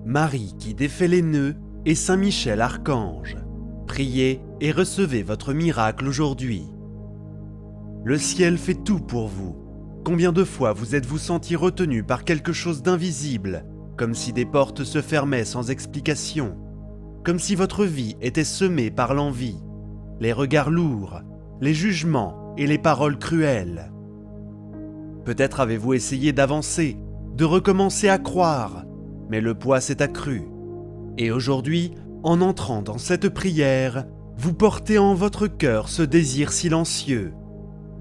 Marie qui défait les nœuds et Saint Michel Archange. Priez et recevez votre miracle aujourd'hui. Le ciel fait tout pour vous. Combien de fois vous êtes-vous senti retenu par quelque chose d'invisible, comme si des portes se fermaient sans explication, comme si votre vie était semée par l'envie, les regards lourds, les jugements et les paroles cruelles. Peut-être avez-vous essayé d'avancer, de recommencer à croire, mais le poids s'est accru. Et aujourd'hui, en entrant dans cette prière, vous portez en votre cœur ce désir silencieux.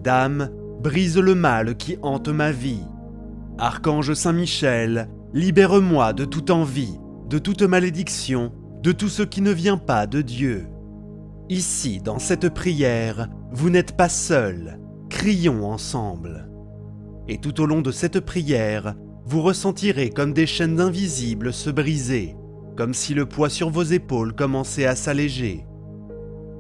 Dame, brise le mal qui hante ma vie. Archange Saint-Michel, libère-moi de toute envie, de toute malédiction, de tout ce qui ne vient pas de Dieu. Ici, dans cette prière, vous n'êtes pas seul. Crions ensemble. Et tout au long de cette prière, vous ressentirez comme des chaînes invisibles se briser, comme si le poids sur vos épaules commençait à s'alléger.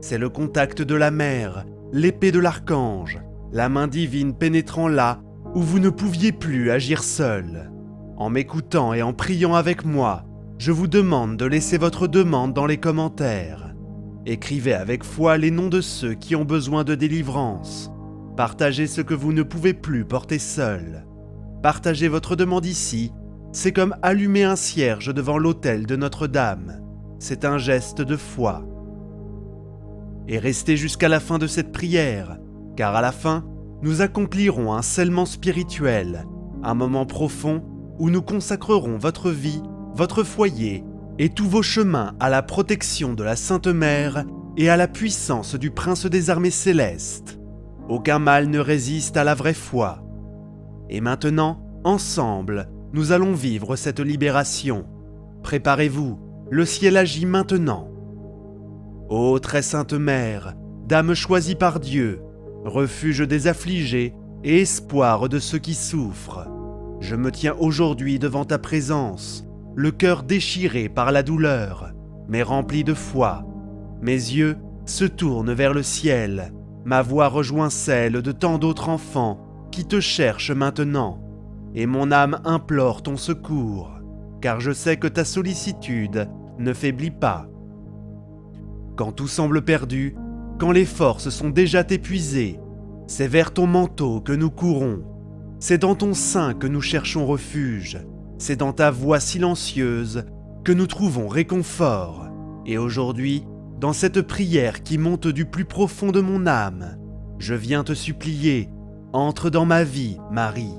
C'est le contact de la mère, l'épée de l'archange, la main divine pénétrant là où vous ne pouviez plus agir seul. En m'écoutant et en priant avec moi, je vous demande de laisser votre demande dans les commentaires. Écrivez avec foi les noms de ceux qui ont besoin de délivrance. Partagez ce que vous ne pouvez plus porter seul. Partagez votre demande ici, c'est comme allumer un cierge devant l'autel de Notre-Dame. C'est un geste de foi. Et restez jusqu'à la fin de cette prière, car à la fin, nous accomplirons un scellement spirituel, un moment profond où nous consacrerons votre vie, votre foyer et tous vos chemins à la protection de la Sainte Mère et à la puissance du Prince des armées célestes. Aucun mal ne résiste à la vraie foi. Et maintenant, ensemble, nous allons vivre cette libération. Préparez-vous, le ciel agit maintenant. Ô très sainte Mère, Dame choisie par Dieu, refuge des affligés et espoir de ceux qui souffrent, je me tiens aujourd'hui devant ta présence, le cœur déchiré par la douleur, mais rempli de foi. Mes yeux se tournent vers le ciel, ma voix rejoint celle de tant d'autres enfants qui te cherchent maintenant, et mon âme implore ton secours, car je sais que ta sollicitude ne faiblit pas. Quand tout semble perdu, quand les forces sont déjà épuisées, c'est vers ton manteau que nous courons. C'est dans ton sein que nous cherchons refuge. C'est dans ta voix silencieuse que nous trouvons réconfort. Et aujourd'hui, dans cette prière qui monte du plus profond de mon âme, je viens te supplier, entre dans ma vie, Marie.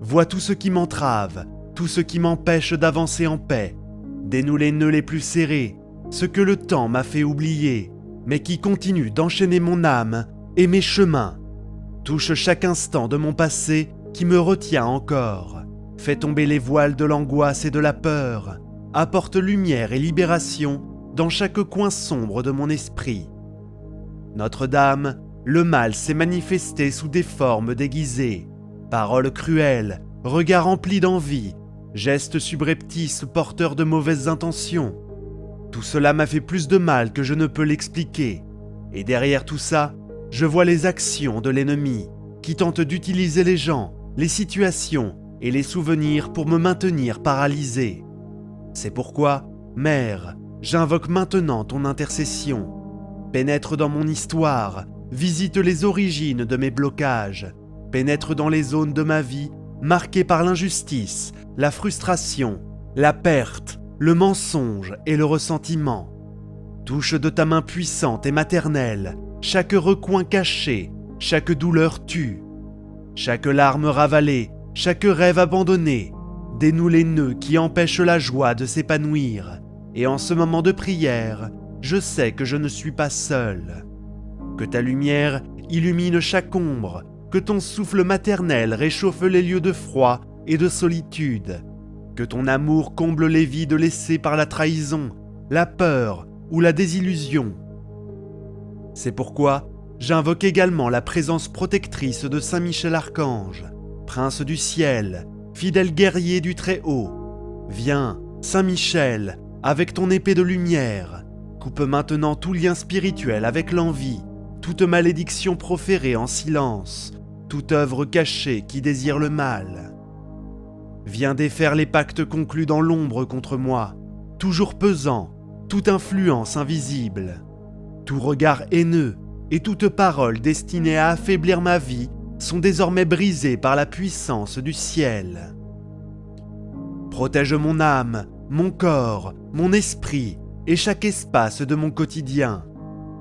Vois tout ce qui m'entrave, tout ce qui m'empêche d'avancer en paix. Dénoue les nœuds les plus serrés, ce que le temps m'a fait oublier, mais qui continue d'enchaîner mon âme et mes chemins. Touche chaque instant de mon passé qui me retient encore. Fais tomber les voiles de l'angoisse et de la peur. Apporte lumière et libération dans chaque coin sombre de mon esprit. Notre-Dame, le mal s'est manifesté sous des formes déguisées. Paroles cruelles, regards remplis d'envie, gestes subreptices porteurs de mauvaises intentions. Tout cela m'a fait plus de mal que je ne peux l'expliquer. Et derrière tout ça, je vois les actions de l'ennemi, qui tente d'utiliser les gens, les situations et les souvenirs pour me maintenir paralysé. C'est pourquoi, Mère, j'invoque maintenant ton intercession. Pénètre dans mon histoire, visite les origines de mes blocages, pénètre dans les zones de ma vie marquées par l'injustice, la frustration, la perte, le mensonge et le ressentiment. Touche de ta main puissante et maternelle chaque recoin caché, chaque douleur tue, chaque larme ravalée, chaque rêve abandonné. Dénoue les nœuds qui empêchent la joie de s'épanouir. Et en ce moment de prière, je sais que je ne suis pas seul. Que ta lumière illumine chaque ombre, que ton souffle maternel réchauffe les lieux de froid et de solitude, que ton amour comble les vides laissés par la trahison, la peur ou la désillusion. C'est pourquoi j'invoque également la présence protectrice de Saint Michel Archange, Prince du ciel, fidèle guerrier du Très-Haut. Viens, Saint Michel, avec ton épée de lumière, coupe maintenant tout lien spirituel avec l'envie, toute malédiction proférée en silence, toute œuvre cachée qui désire le mal. viens défaire les pactes conclus dans l'ombre contre moi, toujours pesant, toute influence invisible. Tout regard haineux et toute parole destinée à affaiblir ma vie sont désormais brisés par la puissance du ciel. Protège mon âme, mon corps, mon esprit et chaque espace de mon quotidien.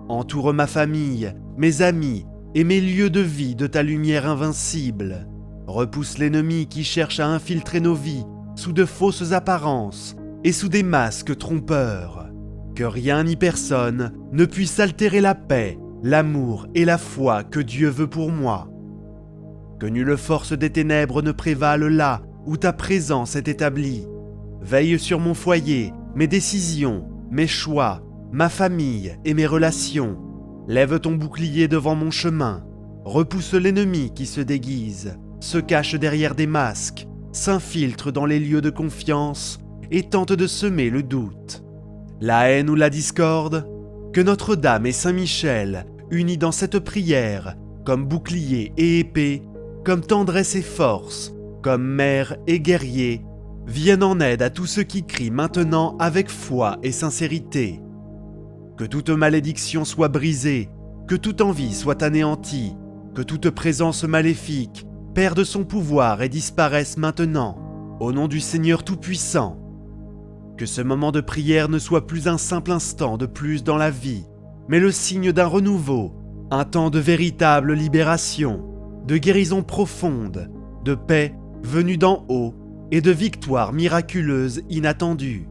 Entoure ma famille, mes amis et mes lieux de vie de ta lumière invincible. Repousse l'ennemi qui cherche à infiltrer nos vies sous de fausses apparences et sous des masques trompeurs. Que rien ni personne ne puisse altérer la paix, l'amour et la foi que Dieu veut pour moi. Que nulle force des ténèbres ne prévale là où ta présence est établie. Veille sur mon foyer, mes décisions, mes choix, ma famille et mes relations. Lève ton bouclier devant mon chemin. Repousse l'ennemi qui se déguise, se cache derrière des masques, s'infiltre dans les lieux de confiance et tente de semer le doute. La haine ou la discorde, que Notre-Dame et Saint-Michel, unis dans cette prière, comme bouclier et épée, comme tendresse et force, comme mère et guerrier, viennent en aide à tous ceux qui crient maintenant avec foi et sincérité. Que toute malédiction soit brisée, que toute envie soit anéantie, que toute présence maléfique perde son pouvoir et disparaisse maintenant, au nom du Seigneur Tout-Puissant. Que ce moment de prière ne soit plus un simple instant de plus dans la vie, mais le signe d'un renouveau, un temps de véritable libération, de guérison profonde, de paix venue d'en haut et de victoire miraculeuse inattendue.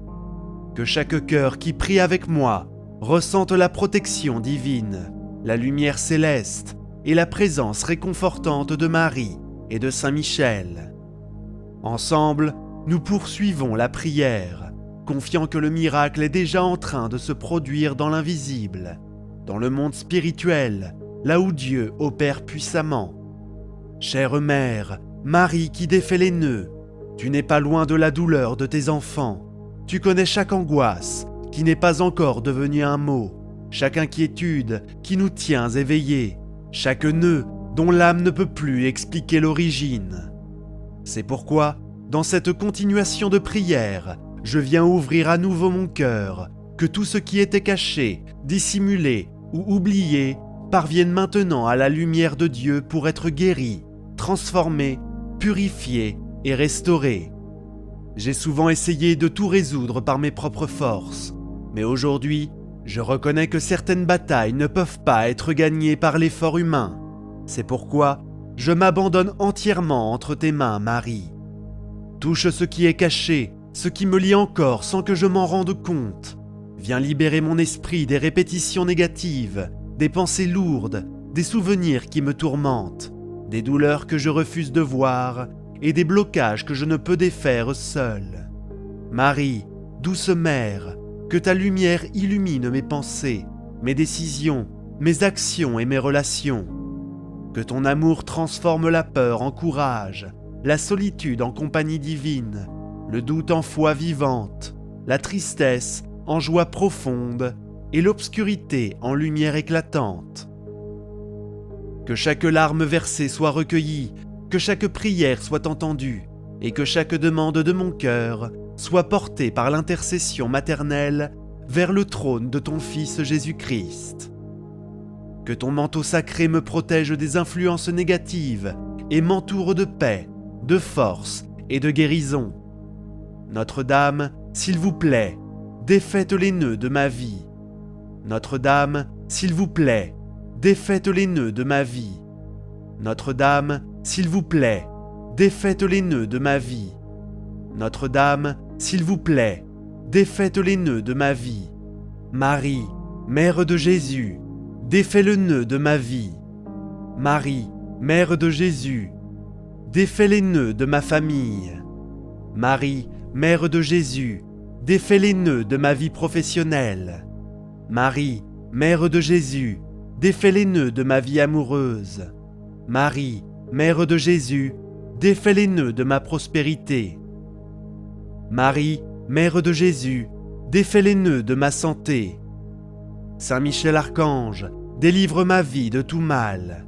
Que chaque cœur qui prie avec moi ressente la protection divine, la lumière céleste et la présence réconfortante de Marie et de Saint Michel. Ensemble, nous poursuivons la prière, confiant que le miracle est déjà en train de se produire dans l'invisible, dans le monde spirituel, là où Dieu opère puissamment. Chère Mère, Marie qui défait les nœuds, tu n'es pas loin de la douleur de tes enfants. Tu connais chaque angoisse qui n'est pas encore devenue un mot, chaque inquiétude qui nous tient éveillés, chaque nœud dont l'âme ne peut plus expliquer l'origine. C'est pourquoi, dans cette continuation de prière, je viens ouvrir à nouveau mon cœur, que tout ce qui était caché, dissimulé ou oublié parvienne maintenant à la lumière de Dieu pour être guéri, transformé, purifié et restauré. J'ai souvent essayé de tout résoudre par mes propres forces, mais aujourd'hui, je reconnais que certaines batailles ne peuvent pas être gagnées par l'effort humain. C'est pourquoi je m'abandonne entièrement entre tes mains, Marie. Touche ce qui est caché, ce qui me lie encore sans que je m'en rende compte. Viens libérer mon esprit des répétitions négatives, des pensées lourdes, des souvenirs qui me tourmentent, des douleurs que je refuse de voir et des blocages que je ne peux défaire seul. Marie, douce mère, que ta lumière illumine mes pensées, mes décisions, mes actions et mes relations. Que ton amour transforme la peur en courage, la solitude en compagnie divine, le doute en foi vivante, la tristesse en joie profonde et l'obscurité en lumière éclatante. Que chaque larme versée soit recueillie, que chaque prière soit entendue et que chaque demande de mon cœur soit portée par l'intercession maternelle vers le trône de ton Fils Jésus-Christ. Que ton manteau sacré me protège des influences négatives et m'entoure de paix, de force et de guérison. Notre-Dame, s'il vous plaît, défaites les nœuds de ma vie. Notre-Dame, s'il vous plaît, défaites les nœuds de ma vie. Notre-Dame, s'il vous plaît, défaites les nœuds de ma vie. Notre-Dame, s'il vous plaît, défaites les nœuds de ma vie. Marie, Mère de Jésus, défais le nœud de ma vie. Marie, Mère de Jésus, défais les nœuds de ma famille. Marie, Mère de Jésus, défais les nœuds de ma vie professionnelle. Marie, Mère de Jésus, défais les nœuds de ma vie amoureuse. Marie, Mère de Jésus, défais les nœuds de ma prospérité. Marie, Mère de Jésus, défais les nœuds de ma santé. Saint Michel Archange, délivre ma vie de tout mal.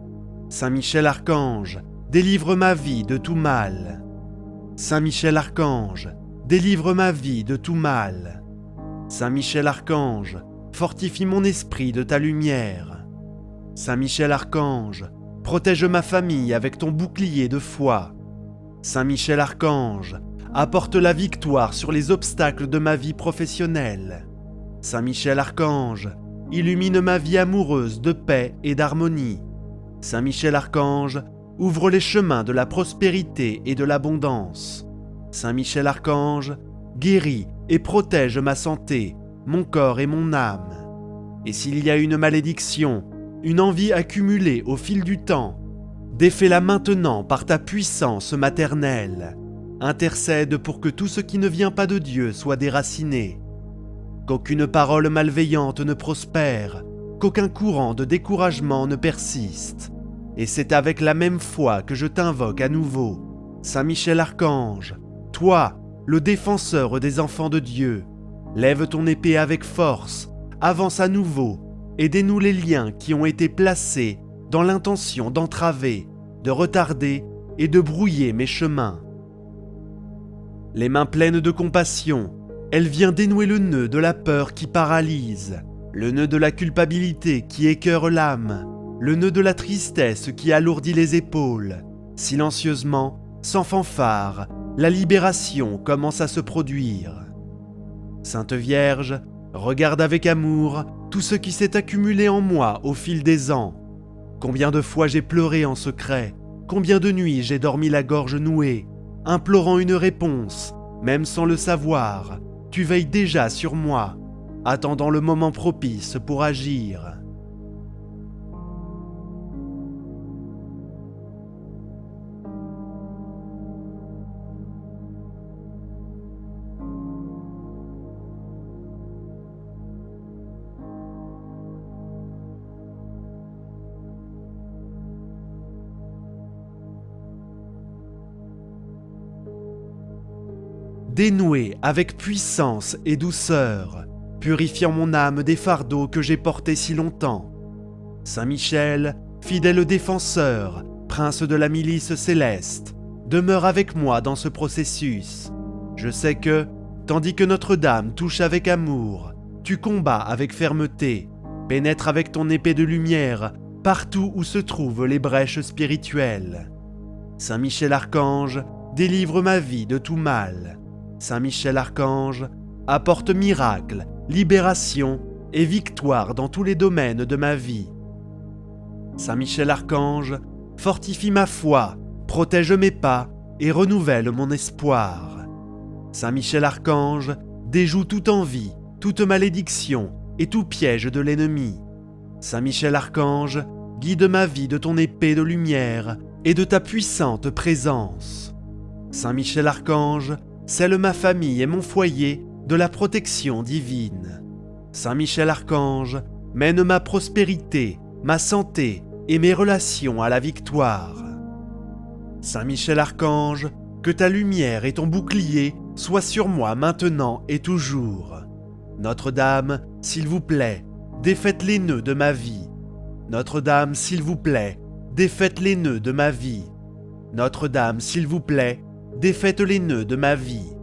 Saint Michel Archange, délivre ma vie de tout mal. Saint Michel Archange, délivre ma vie de tout mal. Saint Michel Archange, fortifie mon esprit de ta lumière. Saint Michel Archange, protège ma famille avec ton bouclier de foi. Saint Michel Archange, apporte la victoire sur les obstacles de ma vie professionnelle. Saint Michel Archange, illumine ma vie amoureuse de paix et d'harmonie. Saint Michel Archange, ouvre les chemins de la prospérité et de l'abondance. Saint Michel Archange, guéris et protège ma santé, mon corps et mon âme. Et s'il y a une malédiction, une envie accumulée au fil du temps, défais-la maintenant par ta puissance maternelle. Intercède pour que tout ce qui ne vient pas de Dieu soit déraciné. Qu'aucune parole malveillante ne prospère, qu'aucun courant de découragement ne persiste. Et c'est avec la même foi que je t'invoque à nouveau. Saint Michel Archange, toi, le défenseur des enfants de Dieu, lève ton épée avec force, avance à nouveau et dénoue les liens qui ont été placés dans l'intention d'entraver, de retarder et de brouiller mes chemins. Les mains pleines de compassion, elle vient dénouer le nœud de la peur qui paralyse, le nœud de la culpabilité qui écœure l'âme, le nœud de la tristesse qui alourdit les épaules. Silencieusement, sans fanfare, la libération commence à se produire. Sainte Vierge, regarde avec amour tout ce qui s'est accumulé en moi au fil des ans. Combien de fois j'ai pleuré en secret, combien de nuits j'ai dormi la gorge nouée, implorant une réponse, même sans le savoir. Tu veilles déjà sur moi, attendant le moment propice pour agir. Dénoué avec puissance et douceur, purifiant mon âme des fardeaux que j'ai portés si longtemps. Saint Michel, fidèle défenseur, prince de la milice céleste, demeure avec moi dans ce processus. Je sais que, tandis que Notre-Dame touche avec amour, tu combats avec fermeté, pénètres avec ton épée de lumière partout où se trouvent les brèches spirituelles. Saint Michel Archange, délivre ma vie de tout mal. Saint Michel Archange, apporte miracle, libération et victoire dans tous les domaines de ma vie. Saint Michel Archange, fortifie ma foi, protège mes pas et renouvelle mon espoir. Saint Michel Archange, déjoue toute envie, toute malédiction et tout piège de l'ennemi. Saint Michel Archange, guide ma vie de ton épée de lumière et de ta puissante présence. Saint Michel Archange, scelle ma famille et mon foyer de la protection divine. Saint Michel Archange, mène ma prospérité, ma santé et mes relations à la victoire. Saint Michel Archange, que ta lumière et ton bouclier soient sur moi maintenant et toujours. Notre-Dame, s'il vous plaît, défaites les nœuds de ma vie. Notre-Dame, s'il vous plaît, défaites les nœuds de ma vie. Notre-Dame, s'il vous plaît, défaites les nœuds de ma vie.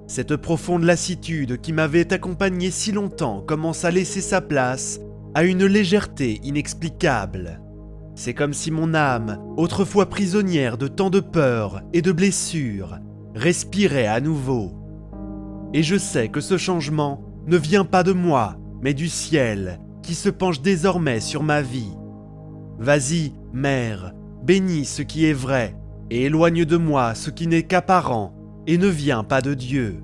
Cette profonde lassitude qui m'avait accompagné si longtemps commence à laisser sa place à une légèreté inexplicable. C'est comme si mon âme, autrefois prisonnière de tant de peurs et de blessures, respirait à nouveau. Et je sais que ce changement ne vient pas de moi, mais du ciel, qui se penche désormais sur ma vie. Vas-y, Mère, bénis ce qui est vrai, et éloigne de moi ce qui n'est qu'apparent et ne vient pas de Dieu.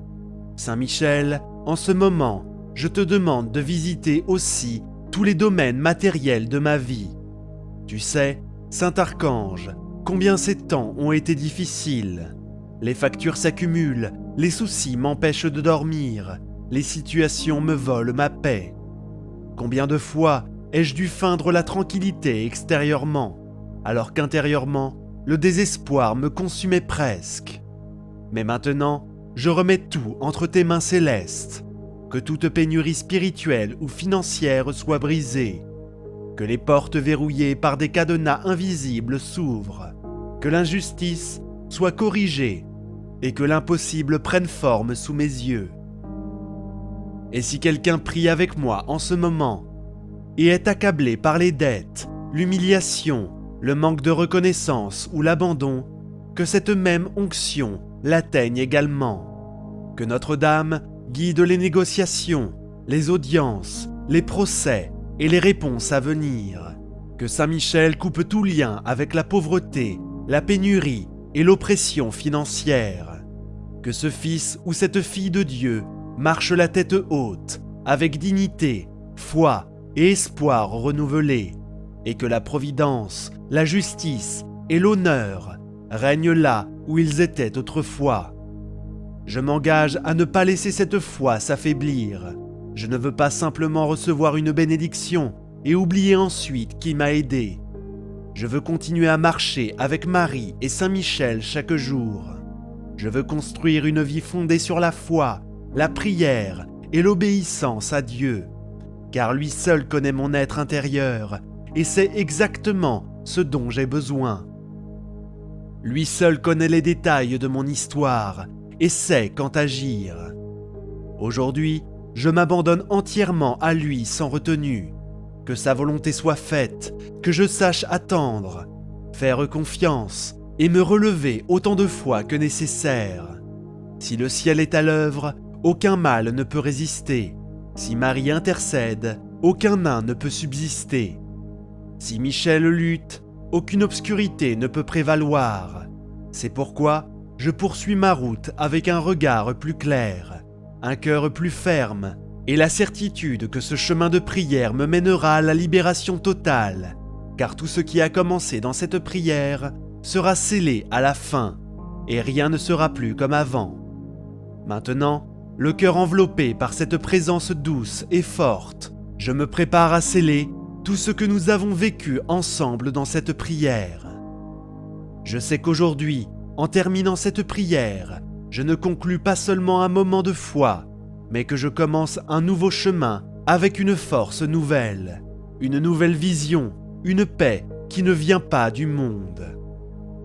Saint Michel, en ce moment, je te demande de visiter aussi tous les domaines matériels de ma vie. Tu sais, Saint Archange, combien ces temps ont été difficiles. Les factures s'accumulent, les soucis m'empêchent de dormir, les situations me volent ma paix. Combien de fois ai-je dû feindre la tranquillité extérieurement, alors qu'intérieurement, le désespoir me consumait presque. Mais maintenant, je remets tout entre tes mains célestes. Que toute pénurie spirituelle ou financière soit brisée. Que les portes verrouillées par des cadenas invisibles s'ouvrent. Que l'injustice soit corrigé et que l'impossible prenne forme sous mes yeux. Et si quelqu'un prie avec moi en ce moment et est accablé par les dettes, l'humiliation, le manque de reconnaissance ou l'abandon, que cette même onction l'atteigne également. Que Notre-Dame guide les négociations, les audiences, les procès et les réponses à venir. Que Saint-Michel coupe tout lien avec la pauvreté, la pénurie et l'oppression financière. Que ce fils ou cette fille de Dieu marche la tête haute, avec dignité, foi et espoir renouvelés, et que la providence, la justice et l'honneur règnent là où ils étaient autrefois. Je m'engage à ne pas laisser cette foi s'affaiblir. Je ne veux pas simplement recevoir une bénédiction et oublier ensuite qui m'a aidé. Je veux continuer à marcher avec Marie et Saint-Michel chaque jour. Je veux construire une vie fondée sur la foi, la prière et l'obéissance à Dieu, car lui seul connaît mon être intérieur et sait exactement ce dont j'ai besoin. Lui seul connaît les détails de mon histoire et sait quand agir. Aujourd'hui, je m'abandonne entièrement à lui sans retenue. Que sa volonté soit faite, que je sache attendre, faire confiance et me relever autant de fois que nécessaire. Si le ciel est à l'œuvre, aucun mal ne peut résister. Si Marie intercède, aucun nain ne peut subsister. Si Michel lutte, aucune obscurité ne peut prévaloir. C'est pourquoi je poursuis ma route avec un regard plus clair, un cœur plus ferme et la certitude que ce chemin de prière me mènera à la libération totale, car tout ce qui a commencé dans cette prière sera scellé à la fin et rien ne sera plus comme avant. Maintenant, le cœur enveloppé par cette présence douce et forte, je me prépare à sceller tout ce que nous avons vécu ensemble dans cette prière. Je sais qu'aujourd'hui, en terminant cette prière, je ne conclus pas seulement un moment de foi, mais que je commence un nouveau chemin avec une force nouvelle, une nouvelle vision, une paix qui ne vient pas du monde.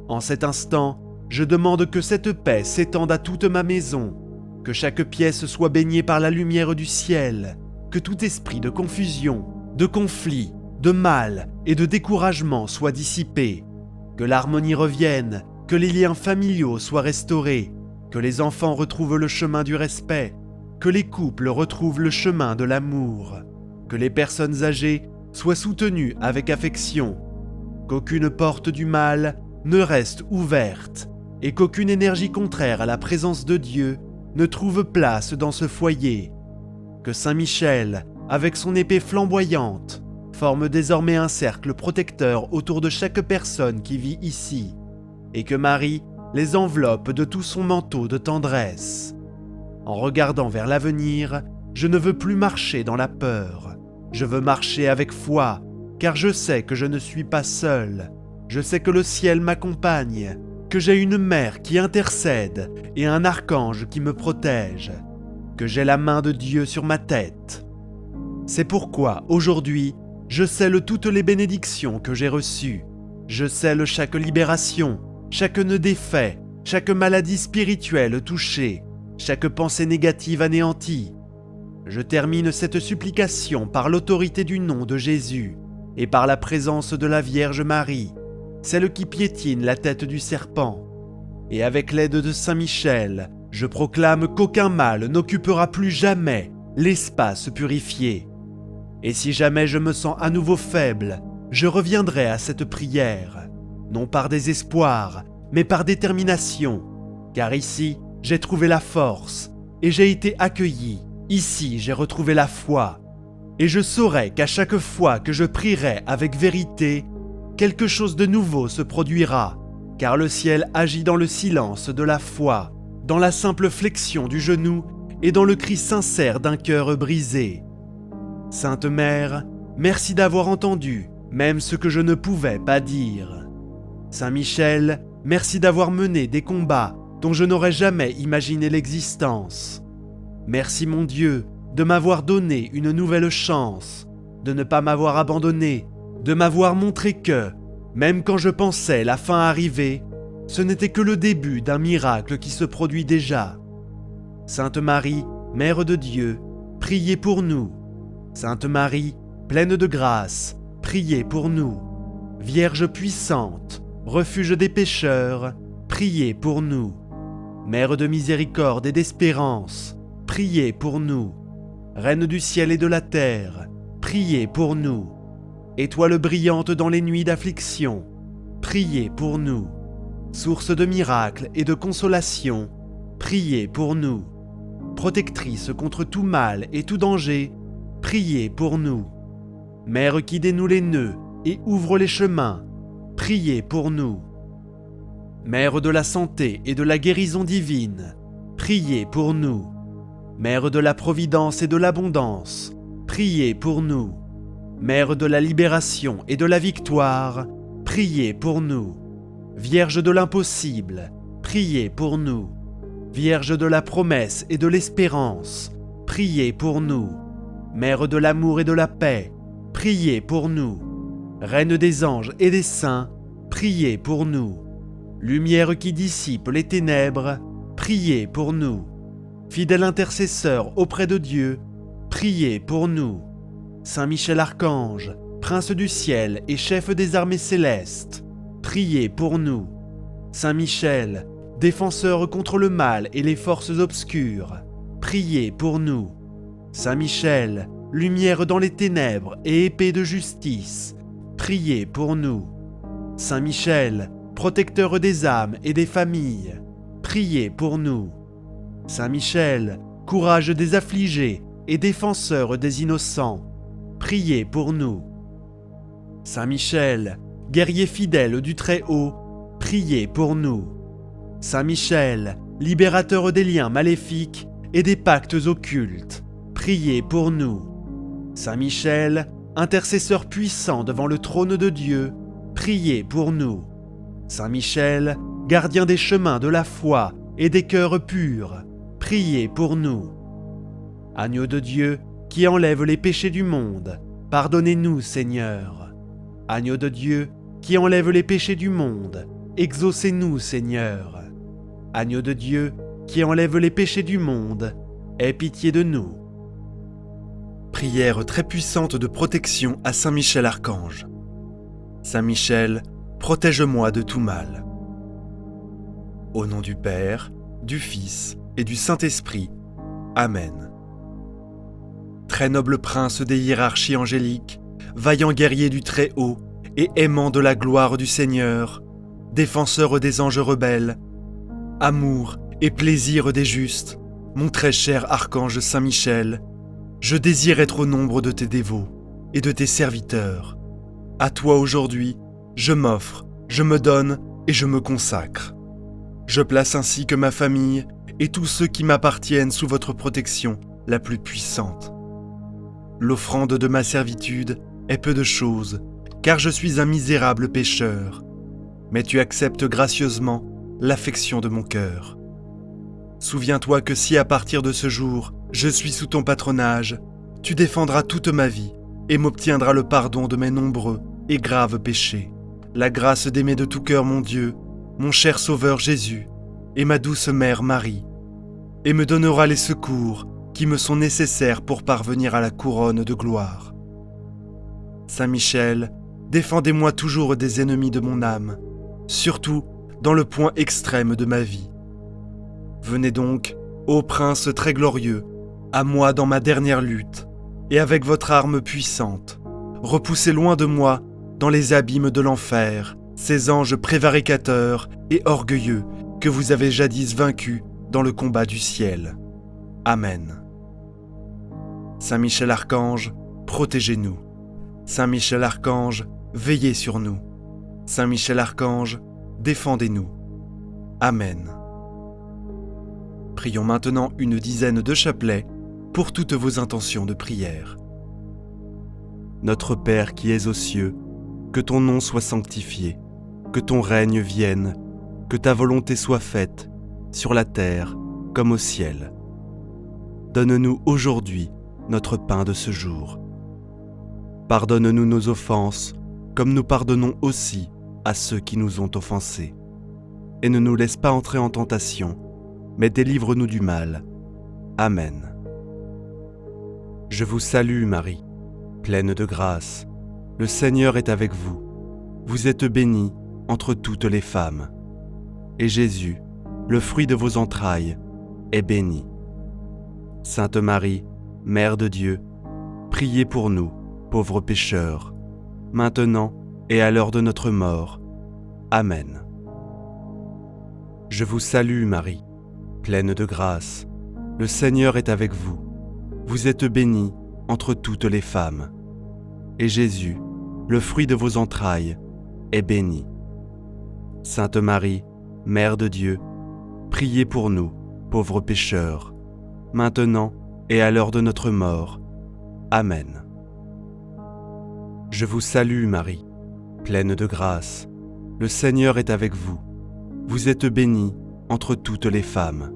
En cet instant, je demande que cette paix s'étende à toute ma maison, que chaque pièce soit baignée par la lumière du ciel, que tout esprit de confusion, de conflit, de mal et de découragement soit dissipé, que l'harmonie revienne, que les liens familiaux soient restaurés, que les enfants retrouvent le chemin du respect, que les couples retrouvent le chemin de l'amour, que les personnes âgées soient soutenues avec affection, qu'aucune porte du mal ne reste ouverte et qu'aucune énergie contraire à la présence de Dieu ne trouve place dans ce foyer, que Saint-Michel, avec son épée flamboyante, forme désormais un cercle protecteur autour de chaque personne qui vit ici, et que Marie les enveloppe de tout son manteau de tendresse. En regardant vers l'avenir, je ne veux plus marcher dans la peur. Je veux marcher avec foi, car je sais que je ne suis pas seul. Je sais que le ciel m'accompagne, que j'ai une mère qui intercède et un archange qui me protège, que j'ai la main de Dieu sur ma tête. C'est pourquoi, aujourd'hui, je scelle toutes les bénédictions que j'ai reçues. Je scelle chaque libération, chaque nœud défait, chaque maladie spirituelle touchée, chaque pensée négative anéantie. Je termine cette supplication par l'autorité du nom de Jésus et par la présence de la Vierge Marie, celle qui piétine la tête du serpent. Et avec l'aide de Saint-Michel, je proclame qu'aucun mal n'occupera plus jamais l'espace purifié. Et si jamais je me sens à nouveau faible, je reviendrai à cette prière, non par désespoir, mais par détermination, car ici, j'ai trouvé la force et j'ai été accueilli. Ici, j'ai retrouvé la foi. Et je saurai qu'à chaque fois que je prierai avec vérité, quelque chose de nouveau se produira, car le ciel agit dans le silence de la foi, dans la simple flexion du genou et dans le cri sincère d'un cœur brisé. Sainte Mère, merci d'avoir entendu, même ce que je ne pouvais pas dire. Saint Michel, merci d'avoir mené des combats dont je n'aurais jamais imaginé l'existence. Merci mon Dieu de m'avoir donné une nouvelle chance, de ne pas m'avoir abandonné, de m'avoir montré que, même quand je pensais la fin arriver, ce n'était que le début d'un miracle qui se produit déjà. Sainte Marie, Mère de Dieu, priez pour nous. Sainte Marie, pleine de grâce, priez pour nous. Vierge puissante, refuge des pécheurs, priez pour nous. Mère de miséricorde et d'espérance, priez pour nous. Reine du ciel et de la terre, priez pour nous. Étoile brillante dans les nuits d'affliction, priez pour nous. Source de miracles et de consolation, priez pour nous. Protectrice contre tout mal et tout danger, priez pour nous. Mère qui dénoue les nœuds et ouvre les chemins, priez pour nous. Mère de la santé et de la guérison divine, priez pour nous. Mère de la providence et de l'abondance, priez pour nous. Mère de la libération et de la victoire, priez pour nous. Vierge de l'impossible, priez pour nous. Vierge de la promesse et de l'espérance, priez pour nous. Mère de l'amour et de la paix, priez pour nous. Reine des anges et des saints, priez pour nous. Lumière qui dissipe les ténèbres, priez pour nous. Fidèle intercesseur auprès de Dieu, priez pour nous. Saint Michel Archange, Prince du ciel et chef des armées célestes, priez pour nous. Saint Michel, défenseur contre le mal et les forces obscures, priez pour nous. Saint Michel, lumière dans les ténèbres et épée de justice, priez pour nous. Saint Michel, protecteur des âmes et des familles, priez pour nous. Saint Michel, courage des affligés et défenseur des innocents, priez pour nous. Saint Michel, guerrier fidèle du Très-Haut, priez pour nous. Saint Michel, libérateur des liens maléfiques et des pactes occultes, priez pour nous. Saint Michel, intercesseur puissant devant le trône de Dieu, priez pour nous. Saint Michel, gardien des chemins de la foi et des cœurs purs, priez pour nous. Agneau de Dieu, qui enlève les péchés du monde, pardonnez-nous, Seigneur. Agneau de Dieu, qui enlève les péchés du monde, exaucez-nous, Seigneur. Agneau de Dieu, qui enlève les péchés du monde, aie pitié de nous. Prière très puissante de protection à Saint Michel Archange. Saint Michel, protège-moi de tout mal. Au nom du Père, du Fils et du Saint-Esprit. Amen. Très noble prince des hiérarchies angéliques, vaillant guerrier du Très-Haut et aimant de la gloire du Seigneur, défenseur des anges rebelles, amour et plaisir des justes, mon très cher archange Saint Michel, je désire être au nombre de tes dévots et de tes serviteurs. À toi aujourd'hui, je m'offre, je me donne et je me consacre. Je place ainsi que ma famille et tous ceux qui m'appartiennent sous votre protection la plus puissante. L'offrande de ma servitude est peu de choses, car je suis un misérable pécheur. Mais tu acceptes gracieusement l'affection de mon cœur. Souviens-toi que si à partir de ce jour, je suis sous ton patronage, tu défendras toute ma vie et m'obtiendras le pardon de mes nombreux et graves péchés, la grâce d'aimer de tout cœur mon Dieu, mon cher Sauveur Jésus et ma douce Mère Marie, et me donnera les secours qui me sont nécessaires pour parvenir à la couronne de gloire. Saint Michel, défendez-moi toujours des ennemis de mon âme, surtout dans le point extrême de ma vie. Venez donc, ô prince très glorieux, à moi dans ma dernière lutte, et avec votre arme puissante, repoussez loin de moi, dans les abîmes de l'enfer, ces anges prévaricateurs et orgueilleux que vous avez jadis vaincus dans le combat du ciel. Amen. Saint Michel Archange, protégez-nous. Saint Michel Archange, veillez sur nous. Saint Michel Archange, défendez-nous. Amen. Prions maintenant une dizaine de chapelets pour toutes vos intentions de prière. Notre Père qui es aux cieux, que ton nom soit sanctifié, que ton règne vienne, que ta volonté soit faite, sur la terre comme au ciel. Donne-nous aujourd'hui notre pain de ce jour. Pardonne-nous nos offenses, comme nous pardonnons aussi à ceux qui nous ont offensés. et ne nous laisse pas entrer en tentation, mais délivre-nous du mal. Amen. Je vous salue Marie, pleine de grâce. Le Seigneur est avec vous. Vous êtes bénie entre toutes les femmes. Et Jésus, le fruit de vos entrailles, est béni. Sainte Marie, Mère de Dieu, priez pour nous, pauvres pécheurs, maintenant et à l'heure de notre mort. Amen. Je vous salue Marie, pleine de grâce. Le Seigneur est avec vous. Vous êtes bénie entre toutes les femmes. Et Jésus, le fruit de vos entrailles, est béni. Sainte Marie, Mère de Dieu, priez pour nous, pauvres pécheurs, maintenant et à l'heure de notre mort. Amen. Je vous salue Marie, pleine de grâce. Le Seigneur est avec vous. Vous êtes bénie entre toutes les femmes.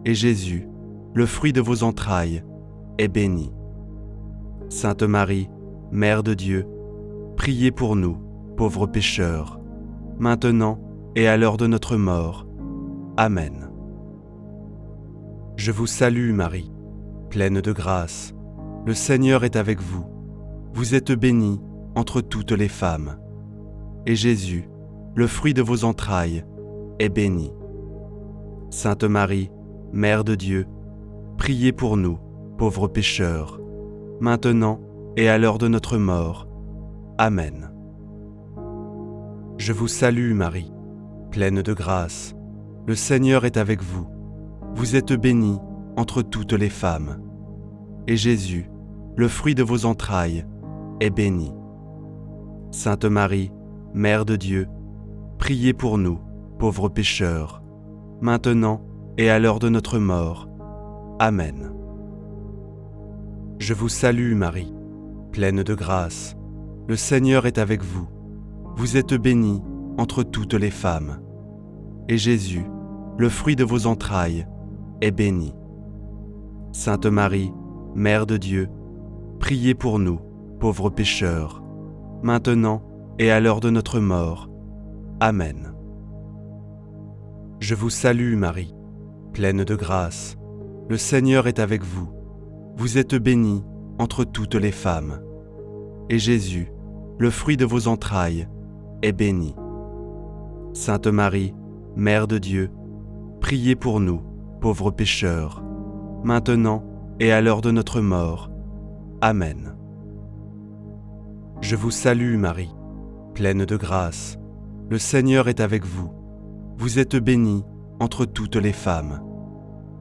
Et Jésus, le fruit de vos entrailles, est béni. Sainte Marie, Mère de Dieu, priez pour nous, pauvres pécheurs, maintenant et à l'heure de notre mort. Amen. Je vous salue Marie, pleine de grâce. Le Seigneur est avec vous. Vous êtes bénie entre toutes les femmes. Et Jésus, le fruit de vos entrailles, est béni. Sainte Marie, Mère de Dieu, priez pour nous, pauvres pécheurs, maintenant et à l'heure de notre mort. Amen. Je vous salue Marie, pleine de grâce. Le Seigneur est avec vous. Vous êtes bénie entre toutes les femmes. Et Jésus, le fruit de vos entrailles, est béni. Sainte Marie, Mère de Dieu, priez pour nous, pauvres pécheurs, maintenant et à l'heure de notre mort. Amen. Je vous salue Marie, pleine de grâce. Le Seigneur est avec vous. Vous êtes bénie entre toutes les femmes. Et Jésus, le fruit de vos entrailles, est béni. Sainte Marie, Mère de Dieu, priez pour nous, pauvres pécheurs, maintenant et à l'heure de notre mort. Amen. Je vous salue Marie, pleine de grâce. Le Seigneur est avec vous. Vous êtes bénie entre toutes les femmes. Et Jésus, le fruit de vos entrailles, est béni. Sainte Marie, Mère de Dieu, priez pour nous, pauvres pécheurs, maintenant et à l'heure de notre mort. Amen. Je vous salue Marie, pleine de grâce. Le Seigneur est avec vous. Vous êtes bénie entre toutes les femmes.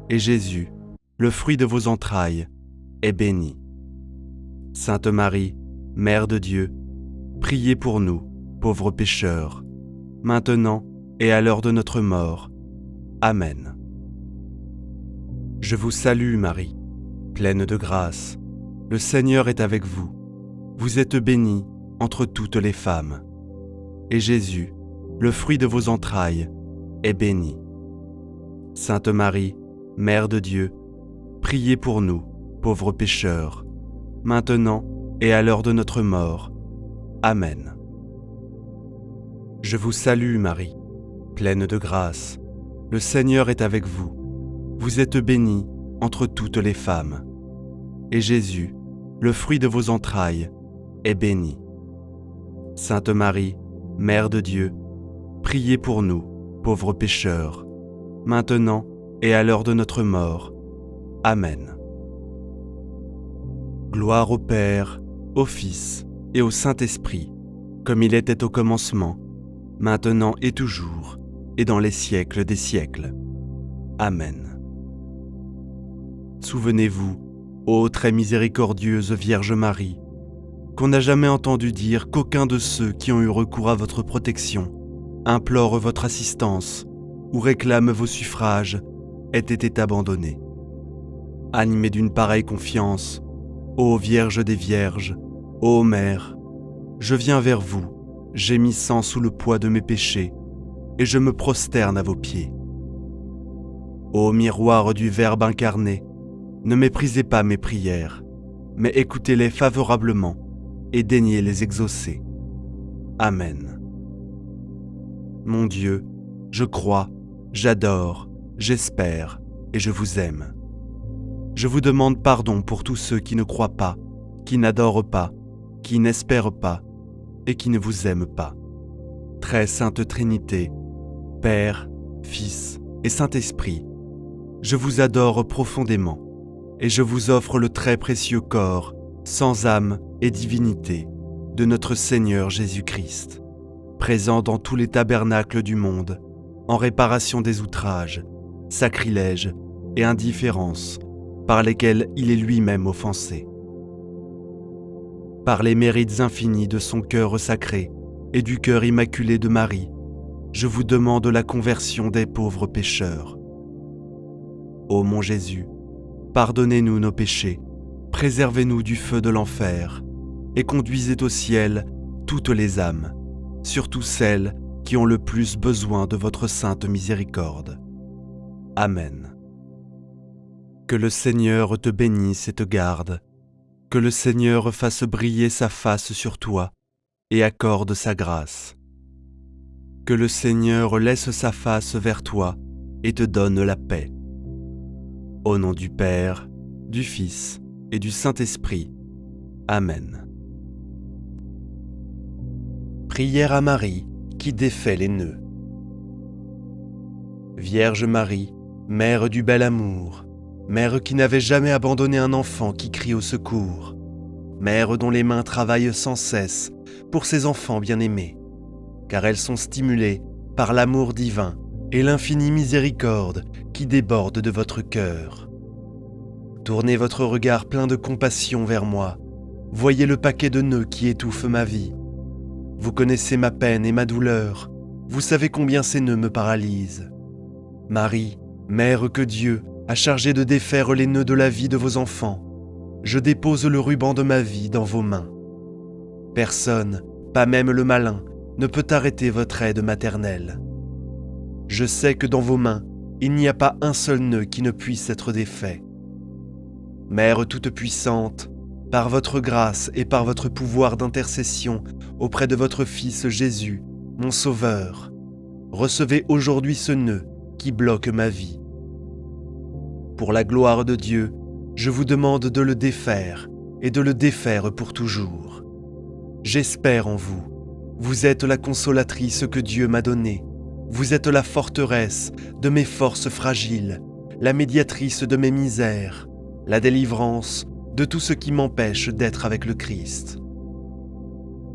Et Jésus, le fruit de vos entrailles, est béni. Sainte Marie, Mère de Dieu, priez pour nous, pauvres pécheurs, maintenant et à l'heure de notre mort. Amen. Je vous salue Marie, pleine de grâce. Le Seigneur est avec vous. Vous êtes bénie entre toutes les femmes. Et Jésus, le fruit de vos entrailles, est béni. Sainte Marie, Mère de Dieu, priez pour nous, pauvres pécheurs, maintenant et à l'heure de notre mort. Amen. Je vous salue Marie, pleine de grâce. Le Seigneur est avec vous. Vous êtes bénie entre toutes les femmes. Et Jésus, le fruit de vos entrailles, est béni. Sainte Marie, Mère de Dieu, priez pour nous, pauvres pécheurs, maintenant et à l'heure de notre mort. Amen. Gloire au Père, au Fils et au Saint-Esprit, comme il était au commencement, maintenant et toujours, et dans les siècles des siècles. Amen. Souvenez-vous, ô très miséricordieuse Vierge Marie, qu'on n'a jamais entendu dire qu'aucun de ceux qui ont eu recours à votre protection, implore votre assistance ou réclame vos suffrages, ait été abandonné. Animé d'une pareille confiance, ô Vierge des Vierges, ô Mère, je viens vers vous, gémissant sous le poids de mes péchés, et je me prosterne à vos pieds. Ô miroir du Verbe incarné, ne méprisez pas mes prières, mais écoutez-les favorablement et daignez les exaucer. Amen. Mon Dieu, Je crois, j'adore, j'espère et je vous aime. Je vous demande pardon pour tous ceux qui ne croient pas, qui n'adorent pas, qui n'espèrent pas et qui ne vous aiment pas. Très sainte Trinité, Père, Fils et Saint-Esprit, je vous adore profondément et je vous offre le très précieux corps, sans âme et divinité, de notre Seigneur Jésus-Christ, présent dans tous les tabernacles du monde, en réparation des outrages, sacrilèges et indifférences par lesquels il est lui-même offensé. Par les mérites infinis de son cœur sacré et du cœur immaculé de Marie, je vous demande la conversion des pauvres pécheurs. Ô mon Jésus, pardonnez-nous nos péchés, préservez-nous du feu de l'enfer et conduisez au ciel toutes les âmes, surtout celles qui ont le plus besoin de votre sainte miséricorde. Amen. Que le Seigneur te bénisse et te garde, que le Seigneur fasse briller sa face sur toi et accorde sa grâce. Que le Seigneur laisse sa face vers toi et te donne la paix. Au nom du Père, du Fils et du Saint-Esprit. Amen. Prière à Marie qui défait les nœuds. Vierge Marie, Mère du bel amour, Mère qui n'avait jamais abandonné un enfant qui crie au secours, Mère dont les mains travaillent sans cesse pour ses enfants bien-aimés, car elles sont stimulées par l'amour divin et l'infinie miséricorde qui déborde de votre cœur. Tournez votre regard plein de compassion vers moi, voyez le paquet de nœuds qui étouffe ma vie. Vous connaissez ma peine et ma douleur, vous savez combien ces nœuds me paralysent. Marie, Mère que Dieu a chargée de défaire les nœuds de la vie de vos enfants, je dépose le ruban de ma vie dans vos mains. Personne, pas même le malin, ne peut arrêter votre aide maternelle. Je sais que dans vos mains, il n'y a pas un seul nœud qui ne puisse être défait. Mère toute-puissante, par votre grâce et par votre pouvoir d'intercession auprès de votre Fils Jésus, mon Sauveur, recevez aujourd'hui ce nœud qui bloque ma vie. Pour la gloire de Dieu, je vous demande de le défaire et de le défaire pour toujours. J'espère en vous. Vous êtes la consolatrice que Dieu m'a donnée. Vous êtes la forteresse de mes forces fragiles, la médiatrice de mes misères, la délivrance de tout ce qui m'empêche d'être avec le Christ.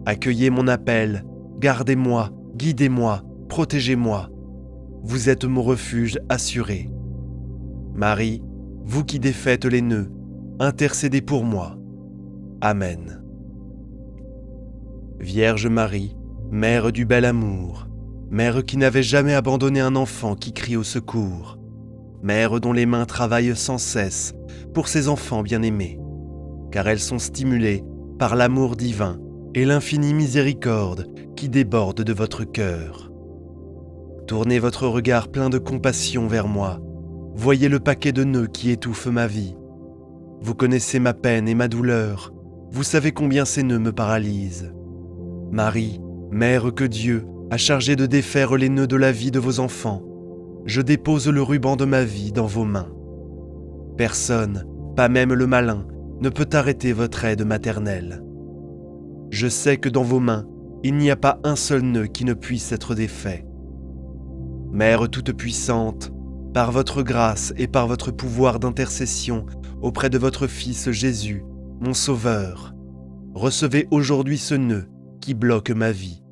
Accueillez mon appel, gardez-moi, guidez-moi, protégez-moi. Vous êtes mon refuge assuré. Marie, vous qui défaites les nœuds, intercédez pour moi. Amen. Vierge Marie, Mère du bel amour, Mère qui n'avait jamais abandonné un enfant qui crie au secours, Mère dont les mains travaillent sans cesse pour ses enfants bien-aimés, car elles sont stimulées par l'amour divin et l'infinie miséricorde qui déborde de votre cœur. Tournez votre regard plein de compassion vers moi, voyez le paquet de nœuds qui étouffe ma vie. Vous connaissez ma peine et ma douleur, vous savez combien ces nœuds me paralysent. Marie, Mère que Dieu a chargée de défaire les nœuds de la vie de vos enfants, je dépose le ruban de ma vie dans vos mains. Personne, pas même le malin, ne peut arrêter votre aide maternelle. Je sais que dans vos mains, il n'y a pas un seul nœud qui ne puisse être défait. Mère toute-puissante, par votre grâce et par votre pouvoir d'intercession auprès de votre Fils Jésus, mon Sauveur, recevez aujourd'hui ce nœud qui bloque ma vie.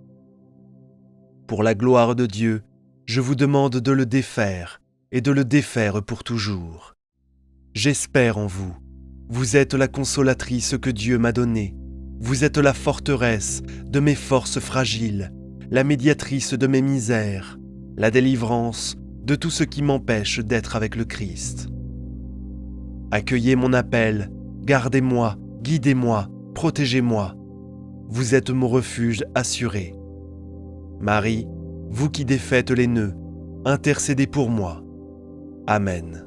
Pour la gloire de Dieu, je vous demande de le défaire et de le défaire pour toujours. J'espère en vous. Vous êtes la consolatrice que Dieu m'a donnée. Vous êtes la forteresse de mes forces fragiles, la médiatrice de mes misères, la délivrance de tout ce qui m'empêche d'être avec le Christ. Accueillez mon appel, gardez-moi, guidez-moi, protégez-moi. Vous êtes mon refuge assuré. Marie, vous qui défaites les nœuds, intercédez pour moi. Amen.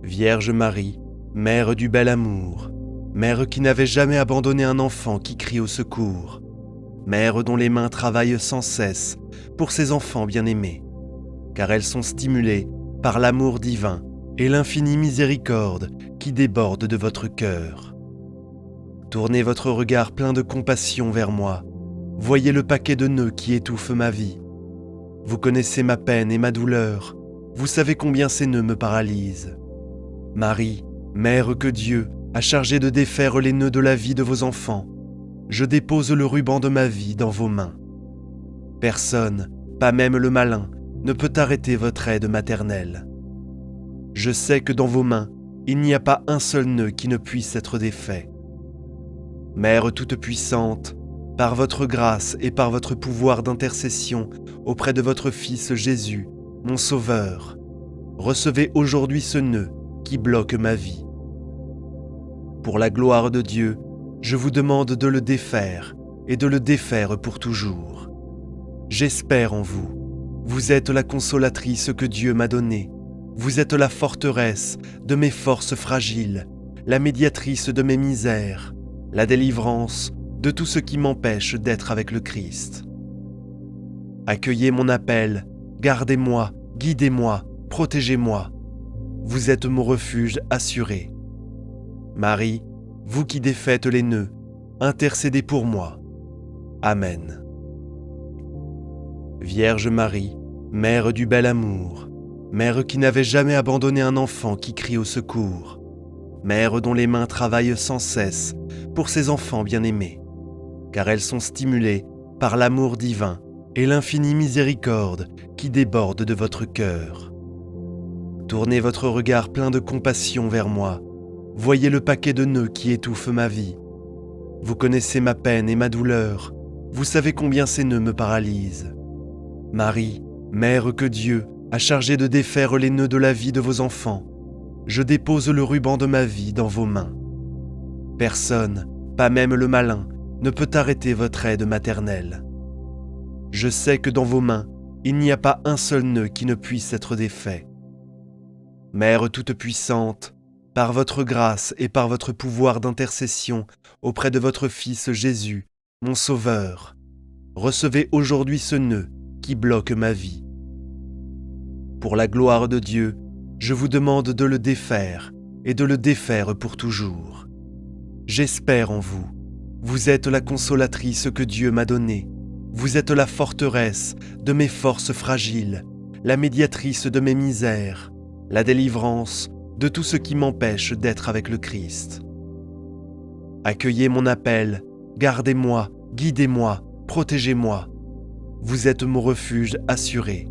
Vierge Marie, Mère du bel amour, Mère qui n'avait jamais abandonné un enfant qui crie au secours, Mère dont les mains travaillent sans cesse pour ses enfants bien-aimés, car elles sont stimulées par l'amour divin et l'infinie miséricorde qui déborde de votre cœur. Tournez votre regard plein de compassion vers moi. Voyez le paquet de nœuds qui étouffe ma vie. Vous connaissez ma peine et ma douleur. Vous savez combien ces nœuds me paralysent. Marie, Mère que Dieu a chargée de défaire les nœuds de la vie de vos enfants, je dépose le ruban de ma vie dans vos mains. Personne, pas même le malin, ne peut arrêter votre aide maternelle. Je sais que dans vos mains, il n'y a pas un seul nœud qui ne puisse être défait. Mère toute puissante, par votre grâce et par votre pouvoir d'intercession auprès de votre Fils Jésus, mon Sauveur, recevez aujourd'hui ce nœud qui bloque ma vie. Pour la gloire de Dieu, je vous demande de le défaire et de le défaire pour toujours. J'espère en vous. Vous êtes la consolatrice que Dieu m'a donnée. Vous êtes la forteresse de mes forces fragiles, la médiatrice de mes misères, la délivrance de tout ce qui m'empêche d'être avec le Christ. Accueillez mon appel, gardez-moi, guidez-moi, protégez-moi. Vous êtes mon refuge assuré. Marie, vous qui défaites les nœuds, intercédez pour moi. Amen. Vierge Marie, Mère du bel amour, Mère qui n'avait jamais abandonné un enfant qui crie au secours, Mère dont les mains travaillent sans cesse pour ses enfants bien-aimés, car elles sont stimulées par l'amour divin et l'infinie miséricorde qui déborde de votre cœur. Tournez votre regard plein de compassion vers moi. Voyez le paquet de nœuds qui étouffe ma vie. Vous connaissez ma peine et ma douleur. Vous savez combien ces nœuds me paralysent. Marie, Mère que Dieu a chargée de défaire les nœuds de la vie de vos enfants, je dépose le ruban de ma vie dans vos mains. Personne, pas même le malin, ne peut arrêter votre aide maternelle. Je sais que dans vos mains, il n'y a pas un seul nœud qui ne puisse être défait. Mère toute puissante, par votre grâce et par votre pouvoir d'intercession auprès de votre Fils Jésus, mon Sauveur, recevez aujourd'hui ce nœud qui bloque ma vie. Pour la gloire de Dieu, je vous demande de le défaire et de le défaire pour toujours. J'espère en vous. Vous êtes la consolatrice que Dieu m'a donnée. Vous êtes la forteresse de mes forces fragiles, la médiatrice de mes misères, la délivrance de tout ce qui m'empêche d'être avec le Christ. Accueillez mon appel, gardez-moi, guidez-moi, protégez-moi. Vous êtes mon refuge assuré.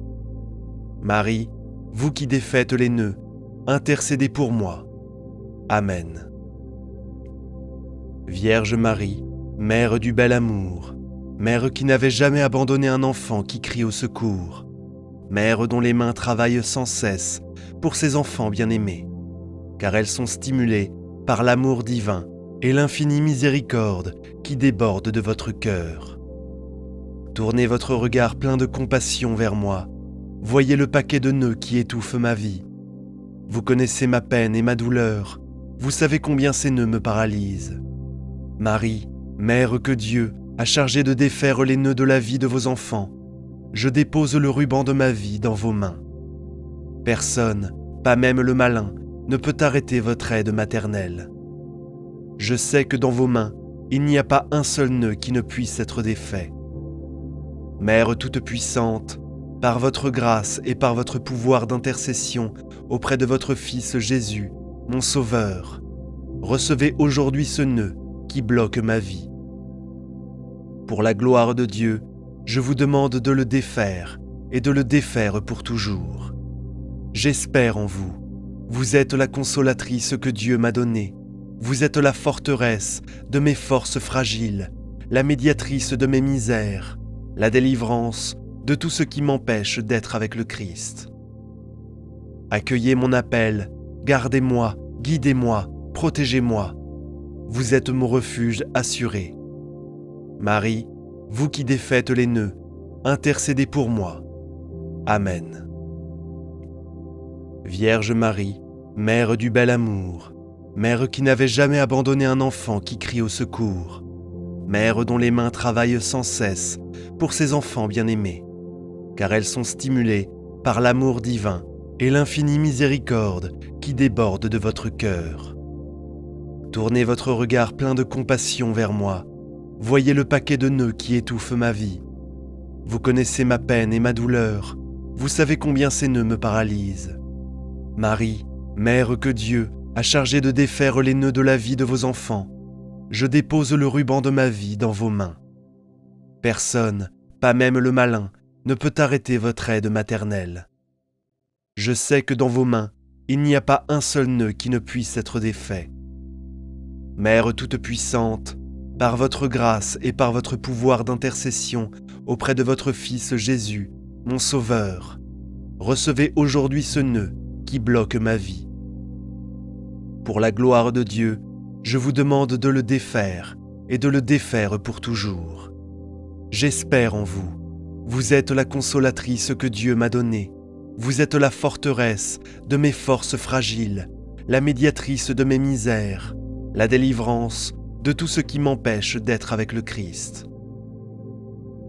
Marie, vous qui défaites les nœuds, intercédez pour moi. Amen. Vierge Marie, Mère du bel amour, Mère qui n'avait jamais abandonné un enfant qui crie au secours, Mère dont les mains travaillent sans cesse pour ses enfants bien-aimés, car elles sont stimulées par l'amour divin et l'infinie miséricorde qui déborde de votre cœur. Tournez votre regard plein de compassion vers moi. Voyez le paquet de nœuds qui étouffe ma vie. Vous connaissez ma peine et ma douleur. Vous savez combien ces nœuds me paralysent. Marie, Mère que Dieu a chargée de défaire les nœuds de la vie de vos enfants, je dépose le ruban de ma vie dans vos mains. Personne, pas même le malin, ne peut arrêter votre aide maternelle. Je sais que dans vos mains, il n'y a pas un seul nœud qui ne puisse être défait. Mère toute puissante, par votre grâce et par votre pouvoir d'intercession auprès de votre Fils Jésus, mon Sauveur, recevez aujourd'hui ce nœud qui bloque ma vie. Pour la gloire de Dieu, je vous demande de le défaire et de le défaire pour toujours. J'espère en vous. Vous êtes la consolatrice que Dieu m'a donnée. Vous êtes la forteresse de mes forces fragiles, la médiatrice de mes misères, la délivrance de tout ce qui m'empêche d'être avec le Christ. Accueillez mon appel, gardez-moi, guidez-moi, protégez-moi. Vous êtes mon refuge assuré. Marie, vous qui défaites les nœuds, intercédez pour moi. Amen. Vierge Marie, Mère du bel amour, Mère qui n'avait jamais abandonné un enfant qui crie au secours, Mère dont les mains travaillent sans cesse pour ses enfants bien-aimés, car elles sont stimulées par l'amour divin et l'infinie miséricorde qui déborde de votre cœur. Tournez votre regard plein de compassion vers moi. Voyez le paquet de nœuds qui étouffe ma vie. Vous connaissez ma peine et ma douleur. Vous savez combien ces nœuds me paralysent. Marie, Mère que Dieu a chargée de défaire les nœuds de la vie de vos enfants, je dépose le ruban de ma vie dans vos mains. Personne, pas même le malin, ne peut arrêter votre aide maternelle. Je sais que dans vos mains, il n'y a pas un seul nœud qui ne puisse être défait. Mère toute-puissante, par votre grâce et par votre pouvoir d'intercession auprès de votre Fils Jésus, mon Sauveur, recevez aujourd'hui ce nœud qui bloque ma vie. Pour la gloire de Dieu, je vous demande de le défaire et de le défaire pour toujours. J'espère en vous. Vous êtes la consolatrice que Dieu m'a donnée. Vous êtes la forteresse de mes forces fragiles, la médiatrice de mes misères, la délivrance de tout ce qui m'empêche d'être avec le Christ.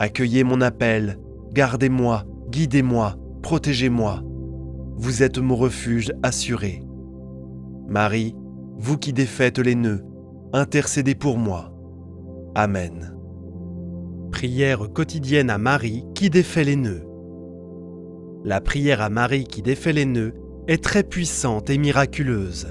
Accueillez mon appel, gardez-moi, guidez-moi, protégez-moi. Vous êtes mon refuge assuré. Marie, vous qui défaites les nœuds, intercédez pour moi. Amen. Prière quotidienne à Marie qui défait les nœuds. La prière à Marie qui défait les nœuds est très puissante et miraculeuse.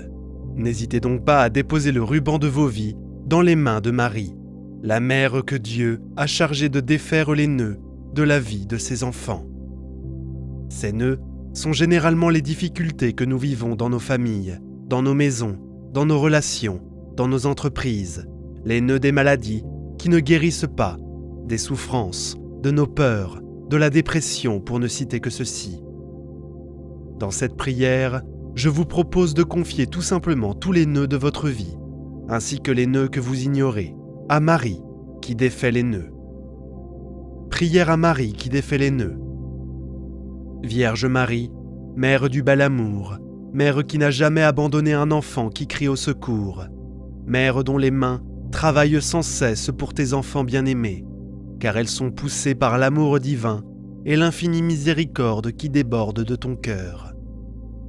N'hésitez donc pas à déposer le ruban de vos vies dans les mains de Marie, la mère que Dieu a chargée de défaire les nœuds de la vie de ses enfants. Ces nœuds sont généralement les difficultés que nous vivons dans nos familles, dans nos maisons, dans nos relations, dans nos entreprises, les nœuds des maladies qui ne guérissent pas, des souffrances, de nos peurs, de la dépression pour ne citer que ceci. Dans cette prière, je vous propose de confier tout simplement tous les nœuds de votre vie, ainsi que les nœuds que vous ignorez, à Marie qui défait les nœuds. Prière à Marie qui défait les nœuds. Vierge Marie, Mère du bel amour, Mère qui n'a jamais abandonné un enfant qui crie au secours, Mère dont les mains travaillent sans cesse pour tes enfants bien-aimés, car elles sont poussées par l'amour divin et l'infinie miséricorde qui déborde de ton cœur.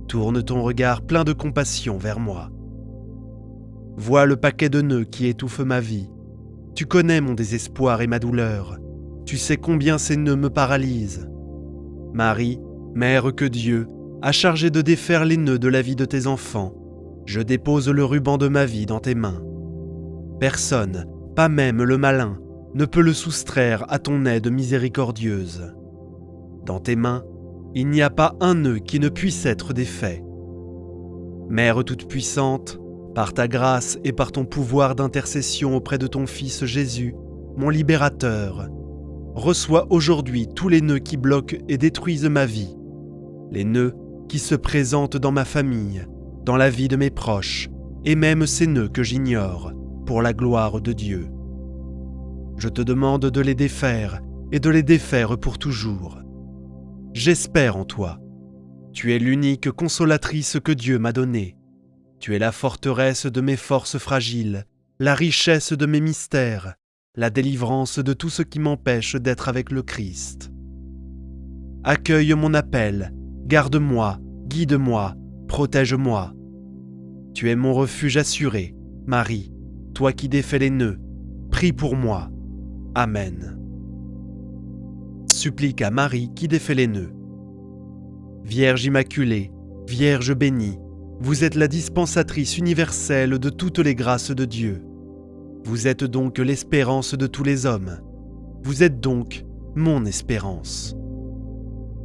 Tourne ton regard plein de compassion vers moi. Vois le paquet de nœuds qui étouffe ma vie. Tu connais mon désespoir et ma douleur. Tu sais combien ces nœuds me paralysent. Marie, Mère que Dieu a chargée de défaire les nœuds de la vie de tes enfants, je dépose le ruban de ma vie dans tes mains. Personne, pas même le malin, ne peut le soustraire à ton aide miséricordieuse. Dans tes mains, il n'y a pas un nœud qui ne puisse être défait. Mère toute-puissante, par ta grâce et par ton pouvoir d'intercession auprès de ton Fils Jésus, mon libérateur, reçois aujourd'hui tous les nœuds qui bloquent et détruisent ma vie, les nœuds qui se présentent dans ma famille, dans la vie de mes proches, et même ces nœuds que j'ignore, pour la gloire de Dieu. Je te demande de les défaire et de les défaire pour toujours. J'espère en toi. Tu es l'unique consolatrice que Dieu m'a donnée. Tu es la forteresse de mes forces fragiles, la richesse de mes mystères, la délivrance de tout ce qui m'empêche d'être avec le Christ. Accueille mon appel, garde-moi, guide-moi, protège-moi. Tu es mon refuge assuré, Marie, toi qui défais les nœuds, prie pour moi. Amen. Supplique à Marie qui défait les nœuds. Vierge Immaculée, Vierge bénie, vous êtes la dispensatrice universelle de toutes les grâces de Dieu. Vous êtes donc l'espérance de tous les hommes. Vous êtes donc mon espérance.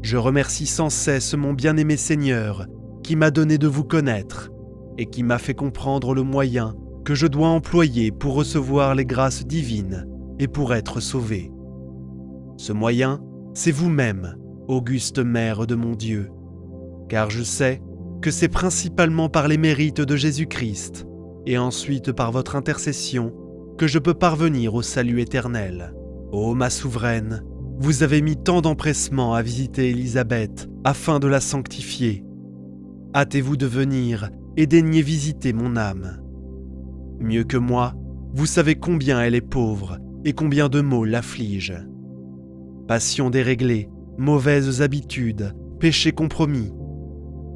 Je remercie sans cesse mon bien-aimé Seigneur qui m'a donné de vous connaître et qui m'a fait comprendre le moyen que je dois employer pour recevoir les grâces divines et pour être sauvé. Ce moyen, c'est vous-même, auguste Mère de mon Dieu, car je sais que c'est principalement par les mérites de Jésus-Christ et ensuite par votre intercession que je peux parvenir au salut éternel. Ô ma souveraine, vous avez mis tant d'empressement à visiter Élisabeth afin de la sanctifier. Hâtez-vous de venir et daignez visiter mon âme. Mieux que moi, vous savez combien elle est pauvre et combien de maux l'affligent. Passion déréglée, mauvaises habitudes, péchés compromis,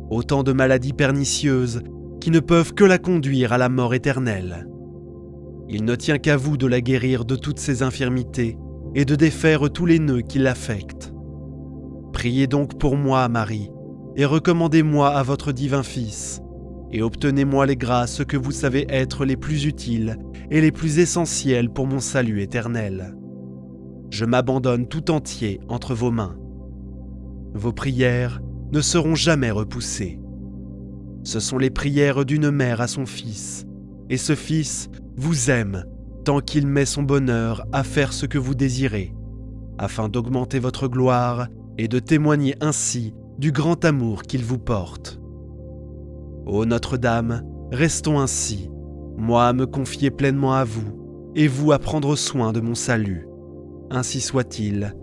autant de maladies pernicieuses qui ne peuvent que la conduire à la mort éternelle. Il ne tient qu'à vous de la guérir de toutes ses infirmités et de défaire tous les nœuds qui l'affectent. Priez donc pour moi, Marie, et recommandez-moi à votre divin Fils, et obtenez-moi les grâces que vous savez être les plus utiles et les plus essentielles pour mon salut éternel. Je m'abandonne tout entier entre vos mains. Vos prières ne seront jamais repoussées. Ce sont les prières d'une mère à son fils, et ce fils vous aime tant qu'il met son bonheur à faire ce que vous désirez, afin d'augmenter votre gloire et de témoigner ainsi du grand amour qu'il vous porte. Ô Notre-Dame, restons ainsi, moi à me confier pleinement à vous, et vous à prendre soin de mon salut. Ainsi soit-il.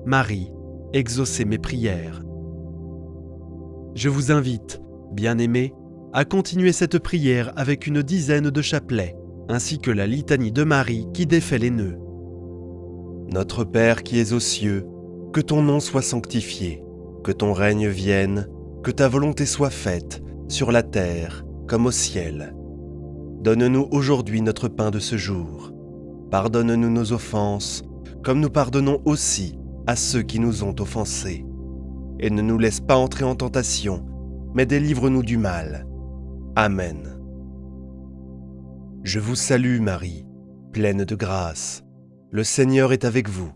Marie, exaucez mes prières. Je vous invite, bien-aimés, à continuer cette prière avec une dizaine de chapelets, ainsi que la litanie de Marie qui défait les nœuds. Notre Père qui es aux cieux, que ton nom soit sanctifié, que ton règne vienne, que ta volonté soit faite, sur la terre comme au ciel. Donne-nous aujourd'hui notre pain de ce jour. Pardonne-nous nos offenses, comme nous pardonnons aussi à ceux qui nous ont offensés. Et ne nous laisse pas entrer en tentation, mais délivre-nous du mal. Amen. Je vous salue Marie, pleine de grâce. Le Seigneur est avec vous.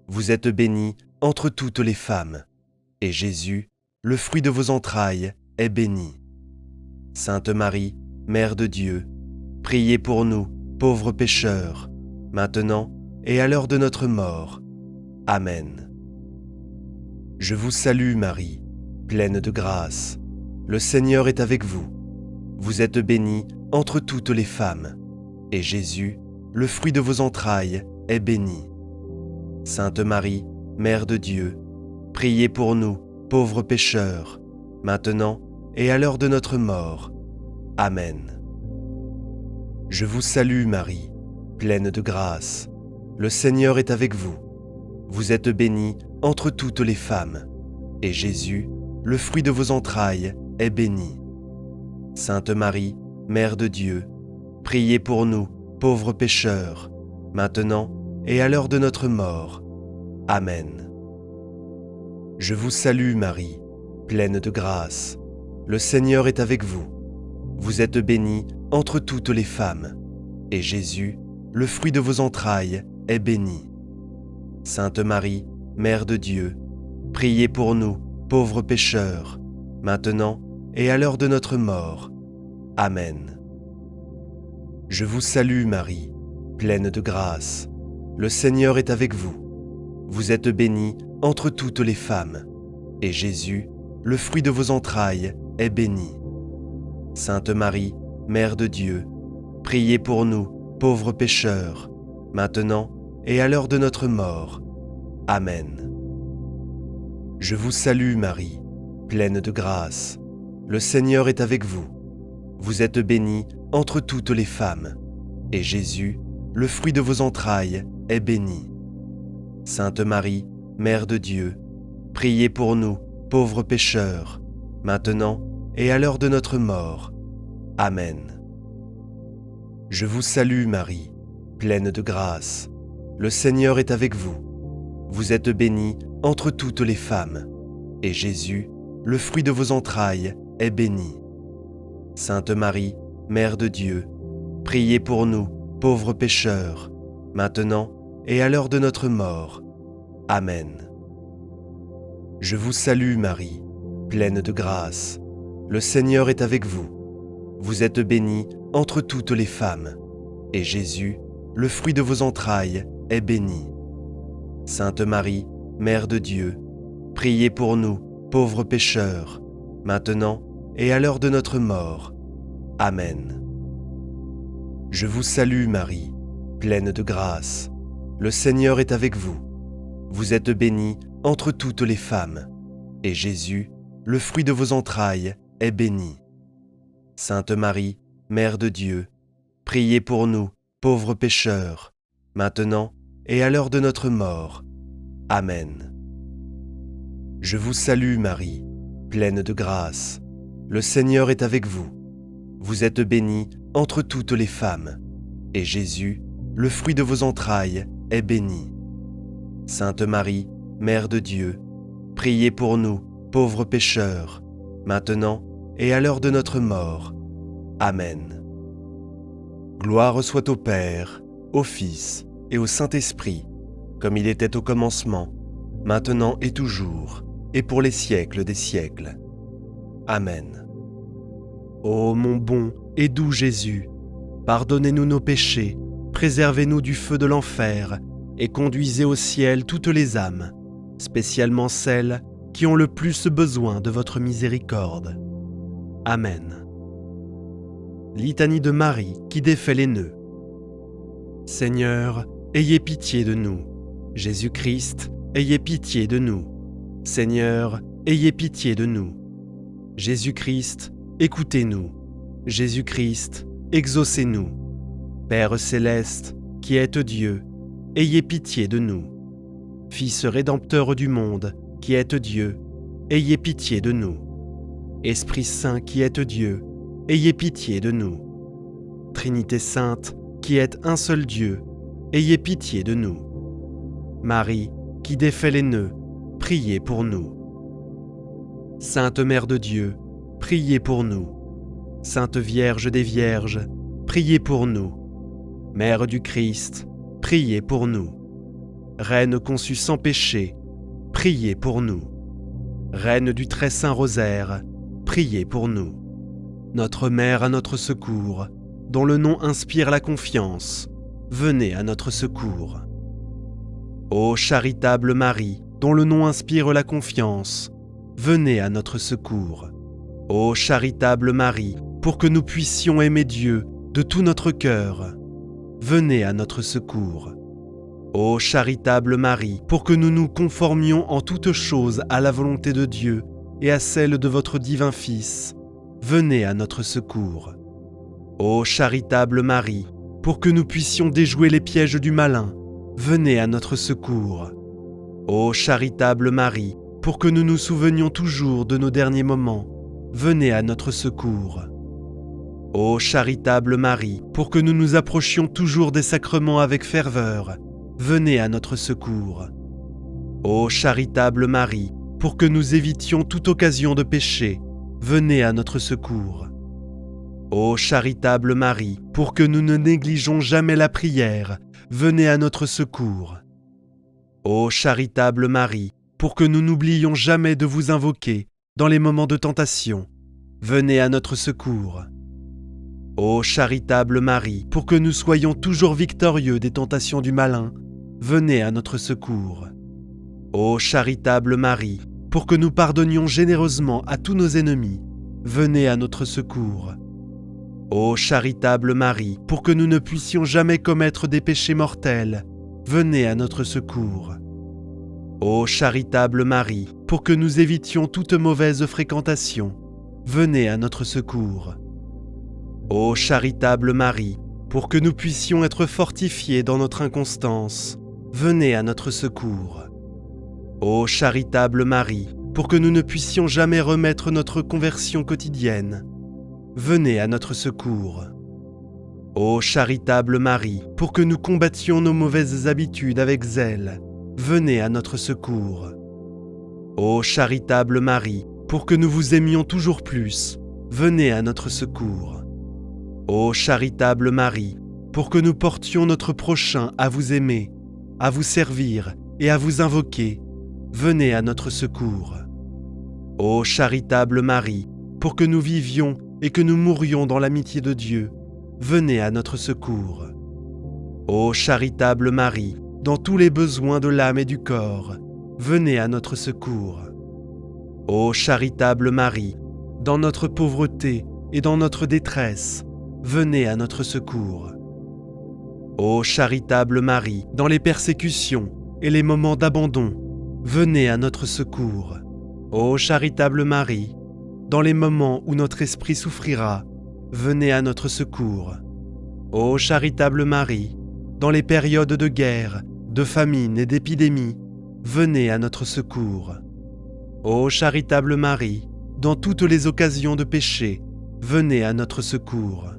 Vous êtes bénie entre toutes les femmes, et Jésus, le fruit de vos entrailles, est béni. Sainte Marie, Mère de Dieu, priez pour nous, pauvres pécheurs, maintenant et à l'heure de notre mort. Amen. Je vous salue Marie, pleine de grâce. Le Seigneur est avec vous. Vous êtes bénie entre toutes les femmes, et Jésus, le fruit de vos entrailles, est béni. Sainte Marie, Mère de Dieu, priez pour nous, pauvres pécheurs, maintenant et à l'heure de notre mort. Amen. Je vous salue Marie, pleine de grâce. Le Seigneur est avec vous. Vous êtes bénie entre toutes les femmes, et Jésus, le fruit de vos entrailles, est béni. Sainte Marie, Mère de Dieu, priez pour nous, pauvres pécheurs, maintenant et à l'heure de notre mort. Amen. Je vous salue Marie, pleine de grâce. Le Seigneur est avec vous. Vous êtes bénie entre toutes les femmes, et Jésus, le fruit de vos entrailles, est béni. Sainte Marie, Mère de Dieu, priez pour nous, pauvres pécheurs, maintenant et à l'heure de notre mort. Amen. Je vous salue Marie, pleine de grâce. Le Seigneur est avec vous. Vous êtes bénie entre toutes les femmes, et Jésus, le fruit de vos entrailles, est béni. Sainte Marie, Mère de Dieu, priez pour nous, pauvres pécheurs, maintenant et à l'heure de notre mort. Amen. Je vous salue Marie, pleine de grâce. Le Seigneur est avec vous. Vous êtes bénie entre toutes les femmes, et Jésus, le fruit de vos entrailles, est béni. Sainte Marie, Mère de Dieu, priez pour nous, pauvres pécheurs, maintenant et à l'heure de notre mort. Amen. Je vous salue Marie, pleine de grâce. Le Seigneur est avec vous. Vous êtes bénie entre toutes les femmes, et Jésus, le fruit de vos entrailles, est béni. Sainte Marie, Mère de Dieu, priez pour nous, pauvres pécheurs, maintenant et à l'heure de notre mort. Amen. Je vous salue Marie, pleine de grâce. Le Seigneur est avec vous. Vous êtes bénie entre toutes les femmes, et Jésus, le fruit de vos entrailles, est béni. Sainte Marie, Mère de Dieu, priez pour nous, pauvres pécheurs, maintenant et à l'heure de notre mort. Amen. Je vous salue Marie, pleine de grâce. Le Seigneur est avec vous. Vous êtes bénie entre toutes les femmes, et Jésus, le fruit de vos entrailles, est béni. Sainte Marie, Mère de Dieu, priez pour nous, pauvres pécheurs, maintenant et à l'heure de notre mort. Amen. Je vous salue Marie, pleine de grâce. Le Seigneur est avec vous. Vous êtes bénie entre toutes les femmes, et Jésus, le fruit de vos entrailles, est béni. Sainte Marie, Mère de Dieu, priez pour nous, pauvres pécheurs, maintenant et à l'heure de notre mort. Amen. Gloire soit au Père, au Fils et au Saint-Esprit, comme il était au commencement, maintenant et toujours, et pour les siècles des siècles. Amen. Ô mon bon et doux Jésus, pardonnez-nous nos péchés, préservez-nous du feu de l'enfer, et conduisez au ciel toutes les âmes, spécialement celles qui ont le plus besoin de votre miséricorde. Amen. Litanie de Marie qui défait les nœuds. Seigneur, ayez pitié de nous. Jésus-Christ, ayez pitié de nous. Seigneur, ayez pitié de nous. Jésus-Christ, écoutez-nous. Jésus-Christ, exaucez-nous. Père céleste, qui êtes Dieu, ayez pitié de nous. Fils rédempteur du monde, qui êtes Dieu, ayez pitié de nous. Esprit Saint qui êtes Dieu, ayez pitié de nous. Trinité Sainte, qui êtes un seul Dieu, ayez pitié de nous. Marie, qui défait les nœuds, priez pour nous. Sainte Mère de Dieu, priez pour nous. Sainte Vierge des Vierges, priez pour nous. Mère du Christ, priez pour nous. Reine conçue sans péché, priez pour nous. Reine du très saint rosaire, priez pour nous. Notre Mère à notre secours, dont le nom inspire la confiance, venez à notre secours. Ô charitable Marie, dont le nom inspire la confiance, venez à notre secours. Ô charitable Marie, pour que nous puissions aimer Dieu de tout notre cœur, venez à notre secours. Ô charitable Marie, pour que nous nous conformions en toutes choses à la volonté de Dieu et à celle de votre divin Fils, venez à notre secours. Ô charitable Marie, pour que nous puissions déjouer les pièges du malin, venez à notre secours. Ô charitable Marie, pour que nous nous souvenions toujours de nos derniers moments, venez à notre secours. Ô charitable Marie, pour que nous nous approchions toujours des sacrements avec ferveur, venez à notre secours. Ô charitable Marie, pour que nous évitions toute occasion de péché, venez à notre secours. Ô charitable Marie, pour que nous ne négligeons jamais la prière, venez à notre secours. Ô charitable Marie, pour que nous n'oublions jamais de vous invoquer dans les moments de tentation, venez à notre secours. Ô charitable Marie, pour que nous soyons toujours victorieux des tentations du malin, venez à notre secours. Ô charitable Marie, pour que nous pardonnions généreusement à tous nos ennemis, venez à notre secours. Ô charitable Marie, pour que nous ne puissions jamais commettre des péchés mortels, venez à notre secours. Ô charitable Marie, pour que nous évitions toute mauvaise fréquentation, venez à notre secours. Ô charitable Marie, pour que nous puissions être fortifiés dans notre inconstance, venez à notre secours. Ô charitable Marie, pour que nous ne puissions jamais remettre notre conversion quotidienne, venez à notre secours. Ô charitable Marie, pour que nous combattions nos mauvaises habitudes avec zèle, venez à notre secours. Ô charitable Marie, pour que nous vous aimions toujours plus, venez à notre secours. Ô charitable Marie, pour que nous portions notre prochain à vous aimer, à vous servir et à vous invoquer, venez à notre secours. Ô charitable Marie, pour que nous vivions et que nous mourions dans l'amitié de Dieu, venez à notre secours. Ô charitable Marie, dans tous les besoins de l'âme et du corps, venez à notre secours. Ô charitable Marie, dans notre pauvreté et dans notre détresse, venez à notre secours. Ô charitable Marie, dans les persécutions et les moments d'abandon, venez à notre secours. Ô charitable Marie, dans les moments où notre esprit souffrira, venez à notre secours. Ô charitable Marie, dans les périodes de guerre, de famine et d'épidémie, venez à notre secours. Ô charitable Marie, dans toutes les occasions de péché, venez à notre secours.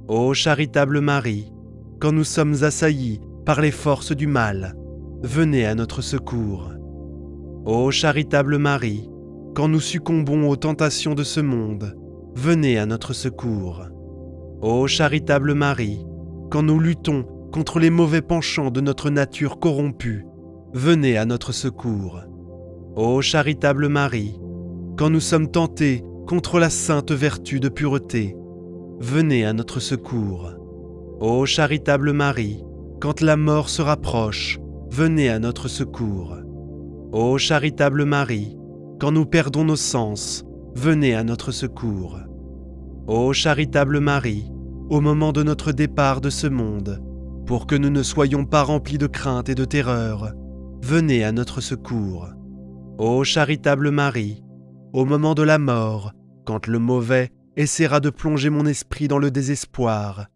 Ô charitable Marie, quand nous sommes assaillis par les forces du mal, venez à notre secours. Ô charitable Marie, quand nous succombons aux tentations de ce monde, venez à notre secours. Ô charitable Marie, quand nous luttons contre les mauvais penchants de notre nature corrompue, venez à notre secours. Ô charitable Marie, quand nous sommes tentés contre la sainte vertu de pureté, venez à notre secours. Ô charitable Marie, quand la mort se rapproche, venez à notre secours. Ô charitable Marie, quand nous perdons nos sens, venez à notre secours. Ô charitable Marie, au moment de notre départ de ce monde, pour que nous ne soyons pas remplis de crainte et de terreur, venez à notre secours. Ô charitable Marie, au moment de la mort, quand le mauvais essaiera de plonger mon esprit dans le désespoir,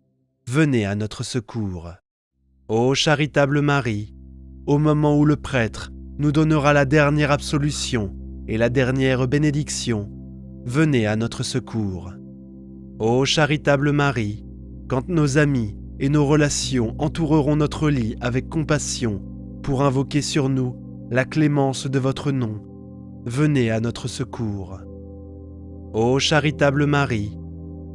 venez à notre secours. Ô charitable Marie, au moment où le prêtre nous donnera la dernière absolution et la dernière bénédiction, venez à notre secours. Ô charitable Marie, quand nos amis et nos relations entoureront notre lit avec compassion pour invoquer sur nous la clémence de votre nom, venez à notre secours. Ô charitable Marie,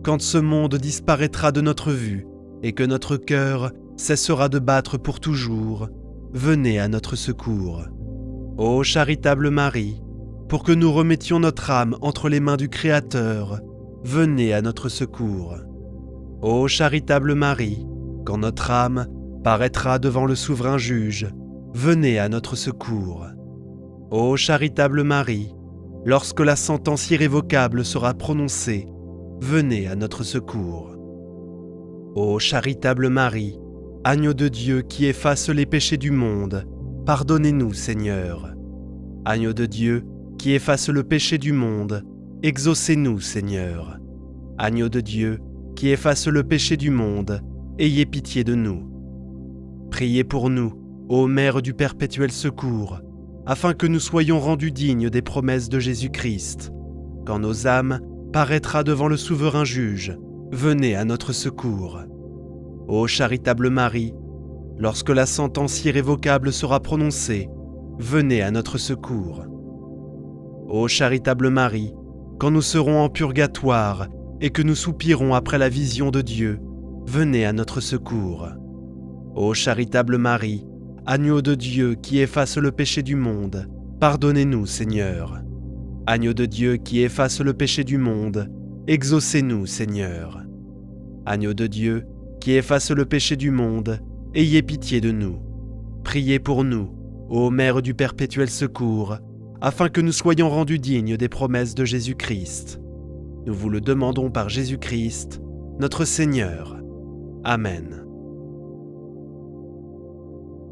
quand ce monde disparaîtra de notre vue et que notre cœur cessera de battre pour toujours, venez à notre secours. Ô charitable Marie, pour que nous remettions notre âme entre les mains du Créateur, venez à notre secours. Ô charitable Marie, quand notre âme paraîtra devant le souverain juge, venez à notre secours. Ô charitable Marie, lorsque la sentence irrévocable sera prononcée, venez à notre secours. Ô charitable Marie, agneau de Dieu qui efface les péchés du monde, pardonnez-nous, Seigneur. Agneau de Dieu qui efface le péché du monde, exaucez-nous, Seigneur. Agneau de Dieu qui efface le péché du monde, ayez pitié de nous. Priez pour nous, ô Mère du perpétuel secours, afin que nous soyons rendus dignes des promesses de Jésus-Christ. Quand nos âmes paraîtra devant le souverain juge, venez à notre secours. Ô charitable Marie, lorsque la sentence irrévocable sera prononcée, venez à notre secours. Ô charitable Marie, quand nous serons en purgatoire et que nous soupirons après la vision de Dieu, venez à notre secours. Ô charitable Marie, agneau de Dieu qui efface le péché du monde, pardonnez-nous, Seigneur. Agneau de Dieu qui efface le péché du monde, exaucez-nous, Seigneur. Agneau de Dieu qui efface le péché du monde, ayez pitié de nous. Priez pour nous, ô Mère du perpétuel secours, afin que nous soyons rendus dignes des promesses de Jésus-Christ. Nous vous le demandons par Jésus-Christ, notre Seigneur. Amen.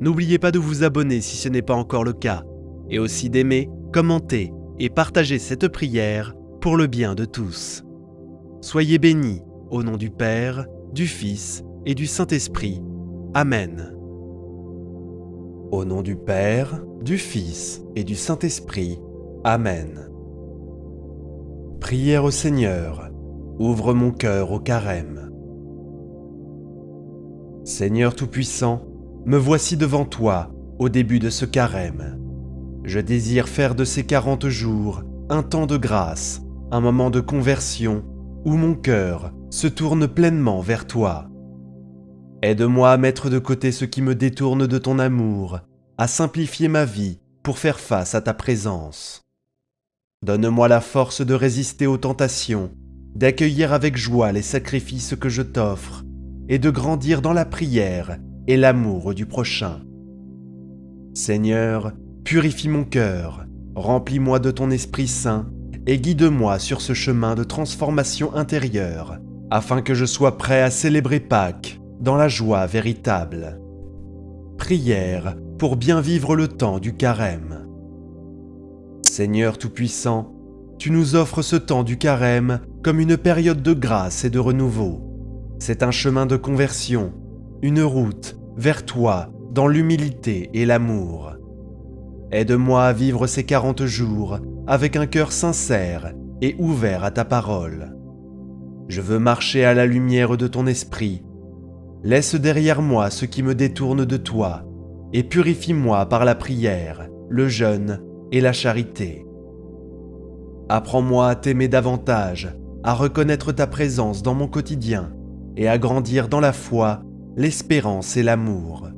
N'oubliez pas de vous abonner si ce n'est pas encore le cas, et aussi d'aimer, commenter et partager cette prière pour le bien de tous. Soyez bénis au nom du Père, du Fils et du Saint-Esprit. Amen. Au nom du Père, du Fils et du Saint-Esprit. Amen. Prière au Seigneur. Ouvre mon cœur au carême. Seigneur Tout-Puissant, me voici devant toi au début de ce carême. Je désire faire de ces 40 jours un temps de grâce, un moment de conversion où mon cœur se tourne pleinement vers toi. Aide-moi à mettre de côté ce qui me détourne de ton amour, à simplifier ma vie pour faire face à ta présence. Donne-moi la force de résister aux tentations, d'accueillir avec joie les sacrifices que je t'offre et de grandir dans la prière et l'amour du prochain. Seigneur, purifie mon cœur, remplis-moi de ton Esprit Saint et guide-moi sur ce chemin de transformation intérieure, afin que je sois prêt à célébrer Pâques dans la joie véritable. Prière pour bien vivre le temps du carême. Seigneur Tout-Puissant, tu nous offres ce temps du carême comme une période de grâce et de renouveau. C'est un chemin de conversion, une route vers toi dans l'humilité et l'amour. Aide-moi à vivre ces 40 jours avec un cœur sincère et ouvert à ta parole. Je veux marcher à la lumière de ton esprit. Laisse derrière moi ce qui me détourne de toi et purifie-moi par la prière, le jeûne et la charité. Apprends-moi à t'aimer davantage, à reconnaître ta présence dans mon quotidien et à grandir dans la foi, l'espérance et l'amour.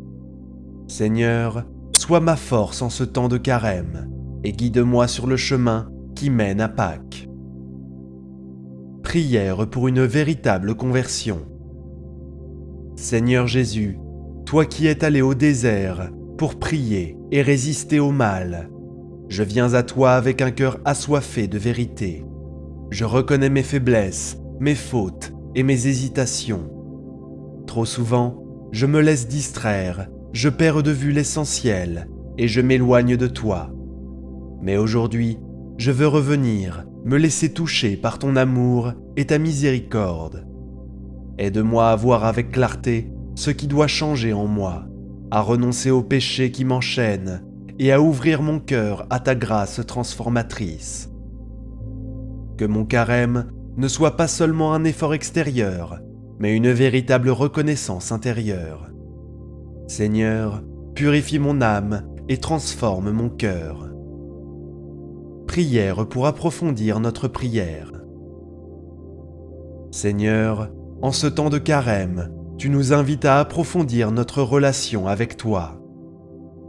Seigneur, sois ma force en ce temps de carême et guide-moi sur le chemin qui mène à Pâques. Prière pour une véritable conversion. Seigneur Jésus, toi qui es allé au désert pour prier et résister au mal, je viens à toi avec un cœur assoiffé de vérité. Je reconnais mes faiblesses, mes fautes et mes hésitations. Trop souvent, je me laisse distraire, je perds de vue l'essentiel et je m'éloigne de toi. Mais aujourd'hui, je veux revenir, me laisser toucher par ton amour et ta miséricorde. Aide-moi à voir avec clarté ce qui doit changer en moi, à renoncer aux péchés qui m'enchaînent et à ouvrir mon cœur à ta grâce transformatrice. Que mon carême ne soit pas seulement un effort extérieur, mais une véritable reconnaissance intérieure. Seigneur, purifie mon âme et transforme mon cœur. Prière pour approfondir notre prière. Seigneur, en ce temps de carême, tu nous invites à approfondir notre relation avec toi.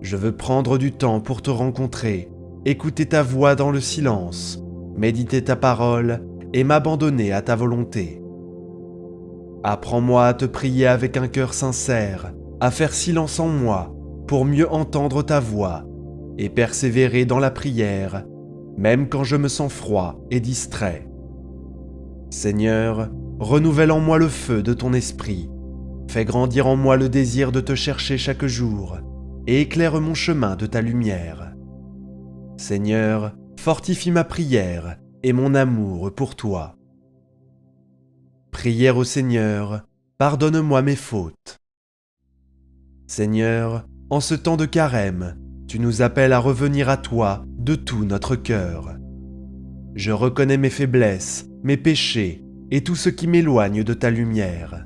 Je veux prendre du temps pour te rencontrer, écouter ta voix dans le silence, méditer ta parole et m'abandonner à ta volonté. Apprends-moi à te prier avec un cœur sincère, à faire silence en moi pour mieux entendre ta voix et persévérer dans la prière, même quand je me sens froid et distrait. Seigneur, renouvelle en moi le feu de ton esprit, fais grandir en moi le désir de te chercher chaque jour et éclaire mon chemin de ta lumière. Seigneur, fortifie ma prière et mon amour pour toi. Prière au Seigneur, pardonne-moi mes fautes. Seigneur, en ce temps de carême, tu nous appelles à revenir à toi de tout notre cœur. Je reconnais mes faiblesses, mes péchés et tout ce qui m'éloigne de ta lumière.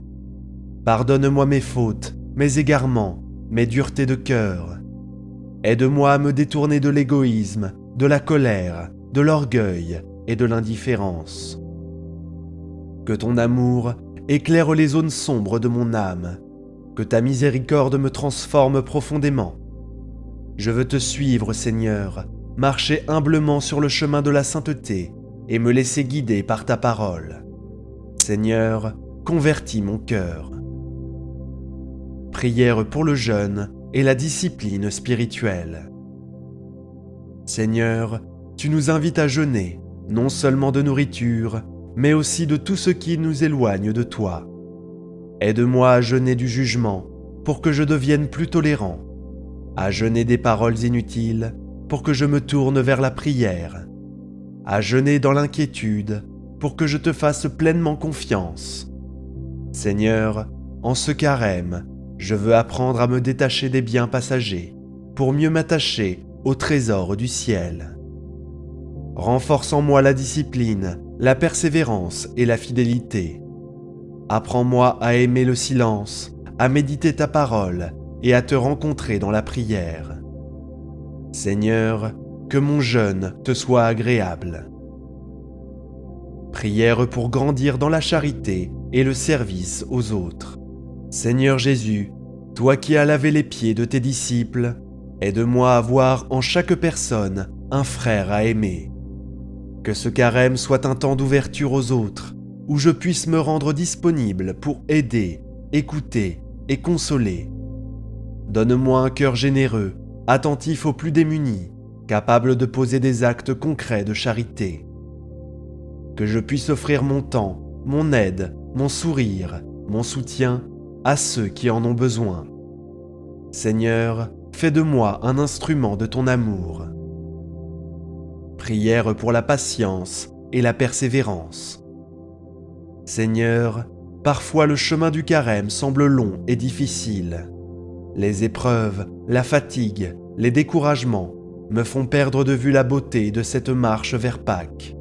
Pardonne-moi mes fautes, mes égarements, mes duretés de cœur. Aide-moi à me détourner de l'égoïsme, de la colère, de l'orgueil et de l'indifférence. Que ton amour éclaire les zones sombres de mon âme, que ta miséricorde me transforme profondément. Je veux te suivre, Seigneur, marcher humblement sur le chemin de la sainteté et me laisser guider par ta parole. Seigneur, convertis mon cœur. Prière pour le jeûne et la discipline spirituelle. Seigneur, tu nous invites à jeûner, non seulement de nourriture, mais aussi de tout ce qui nous éloigne de toi. Aide-moi à jeûner du jugement pour que je devienne plus tolérant, à jeûner des paroles inutiles pour que je me tourne vers la prière, à jeûner dans l'inquiétude pour que je te fasse pleinement confiance. Seigneur, en ce carême, je veux apprendre à me détacher des biens passagers pour mieux m'attacher au trésor du ciel. Renforce en moi la discipline, la persévérance et la fidélité. Apprends-moi à aimer le silence, à méditer ta parole et à te rencontrer dans la prière. Seigneur, que mon jeûne te soit agréable. Prière pour grandir dans la charité et le service aux autres. Seigneur Jésus, toi qui as lavé les pieds de tes disciples, aide-moi à voir en chaque personne un frère à aimer. Que ce carême soit un temps d'ouverture aux autres, où je puisse me rendre disponible pour aider, écouter et consoler. Donne-moi un cœur généreux, attentif aux plus démunis, capable de poser des actes concrets de charité. Que je puisse offrir mon temps, mon aide, mon sourire, mon soutien à ceux qui en ont besoin. Seigneur, fais de moi un instrument de ton amour. Prière pour la patience et la persévérance. Seigneur, Parfois le chemin du carême semble long et difficile. Les épreuves, la fatigue, les découragements me font perdre de vue la beauté de cette marche vers Pâques.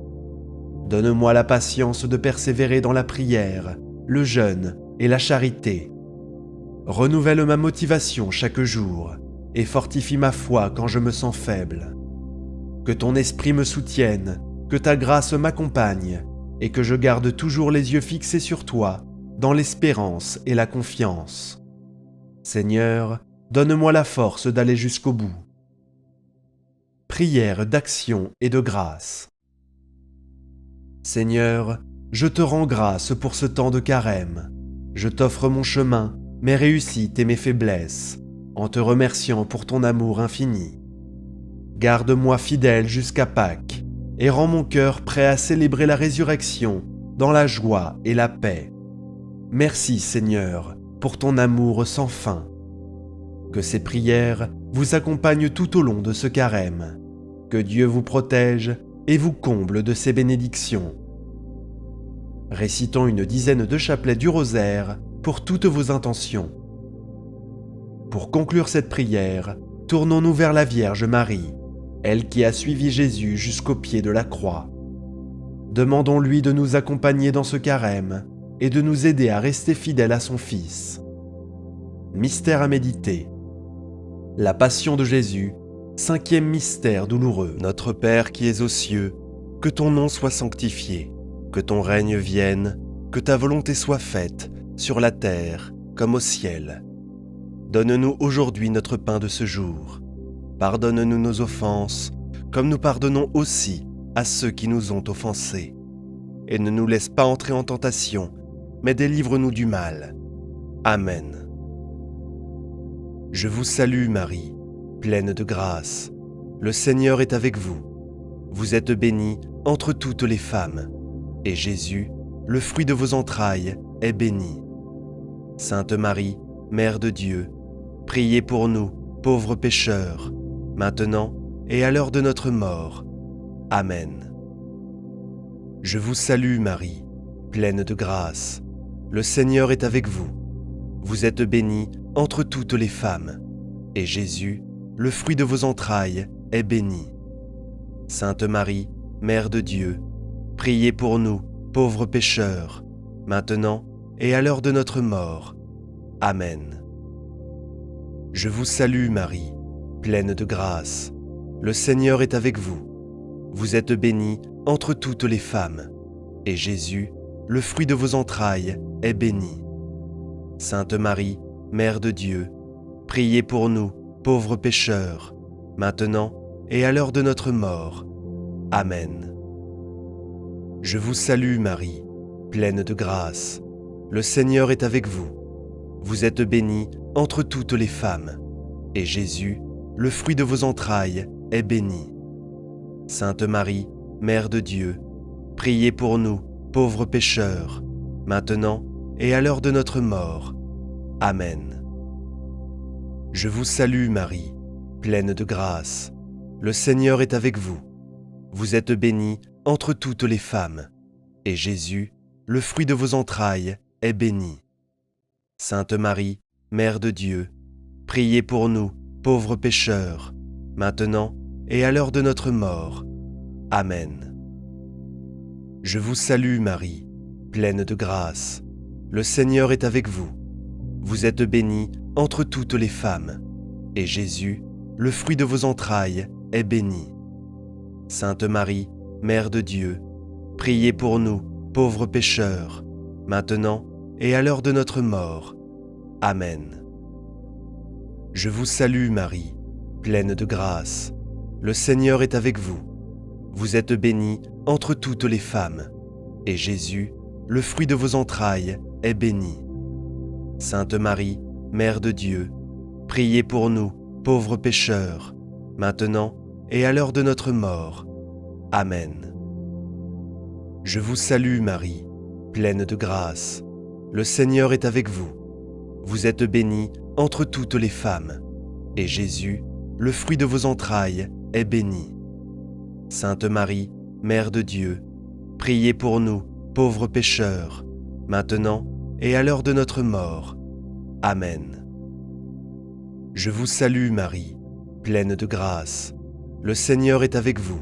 Donne-moi la patience de persévérer dans la prière, le jeûne et la charité. Renouvelle ma motivation chaque jour et fortifie ma foi quand je me sens faible. Que ton esprit me soutienne, que ta grâce m'accompagne et que je garde toujours les yeux fixés sur toi dans l'espérance et la confiance. Seigneur, donne-moi la force d'aller jusqu'au bout. Prière d'action et de grâce. Seigneur, je te rends grâce pour ce temps de carême. Je t'offre mon chemin, mes réussites et mes faiblesses, en te remerciant pour ton amour infini. Garde-moi fidèle jusqu'à Pâques et rends mon cœur prêt à célébrer la résurrection dans la joie et la paix. Merci Seigneur pour ton amour sans fin. Que ces prières vous accompagnent tout au long de ce carême. Que Dieu vous protège et vous comble de ses bénédictions. Récitons une dizaine de chapelets du rosaire pour toutes vos intentions. Pour conclure cette prière, tournons-nous vers la Vierge Marie, elle qui a suivi Jésus jusqu'au pied de la croix. Demandons-lui de nous accompagner dans ce carême et de nous aider à rester fidèles à son Fils. Mystère à méditer. La Passion de Jésus, 5e mystère douloureux. Notre Père qui es aux cieux, que ton nom soit sanctifié, que ton règne vienne, que ta volonté soit faite, sur la terre comme au ciel. Donne-nous aujourd'hui notre pain de ce jour. Pardonne-nous nos offenses, comme nous pardonnons aussi à ceux qui nous ont offensés. Et ne nous laisse pas entrer en tentation, mais délivre-nous du mal. Amen. Je vous salue Marie, pleine de grâce. Le Seigneur est avec vous. Vous êtes bénie entre toutes les femmes, et Jésus, le fruit de vos entrailles, est béni. Sainte Marie, Mère de Dieu, priez pour nous, pauvres pécheurs, maintenant et à l'heure de notre mort. Amen. Je vous salue Marie, pleine de grâce. Le Seigneur est avec vous. Vous êtes bénie entre toutes les femmes, et Jésus, le fruit de vos entrailles, est béni. Sainte Marie, Mère de Dieu, priez pour nous, pauvres pécheurs, maintenant et à l'heure de notre mort. Amen. Je vous salue Marie, pleine de grâce. Le Seigneur est avec vous. Vous êtes bénie entre toutes les femmes, et Jésus, le fruit de vos entrailles, est béni. Sainte Marie, Mère de Dieu, priez pour nous, pauvres pécheurs, maintenant et à l'heure de notre mort. Amen. Je vous salue Marie, pleine de grâce. Le Seigneur est avec vous. Vous êtes bénie entre toutes les femmes, et Jésus, le fruit de vos entrailles, est béni. Sainte Marie, Mère de Dieu, priez pour nous, pauvres pécheurs, maintenant et à l'heure de notre mort. Amen. Je vous salue Marie, pleine de grâce. Le Seigneur est avec vous. Vous êtes bénie entre toutes les femmes, et Jésus, le fruit de vos entrailles, est béni. Sainte Marie, Mère de Dieu, priez pour nous, pauvres pécheurs, maintenant et à l'heure de notre mort. Amen. Je vous salue Marie, pleine de grâce. Le Seigneur est avec vous. Vous êtes bénie entre toutes les femmes, et Jésus, le fruit de vos entrailles, est béni. Sainte Marie, Mère de Dieu, priez pour nous, pauvres pécheurs, maintenant et à l'heure de notre mort. Amen. Je vous salue Marie, pleine de grâce. Le Seigneur est avec vous. Vous êtes bénie entre toutes les femmes, et Jésus, le fruit de vos entrailles, est béni. Sainte Marie, Mère de Dieu, priez pour nous, pauvres pécheurs, maintenant et à l'heure de notre mort. Amen. Je vous salue Marie, pleine de grâce. Le Seigneur est avec vous. Vous êtes bénie entre toutes les femmes, et Jésus, le fruit de vos entrailles, est béni. Sainte Marie, Mère de Dieu, priez pour nous, pauvres pécheurs, maintenant et à l'heure de notre mort. Amen. Je vous salue Marie, pleine de grâce. Le Seigneur est avec vous.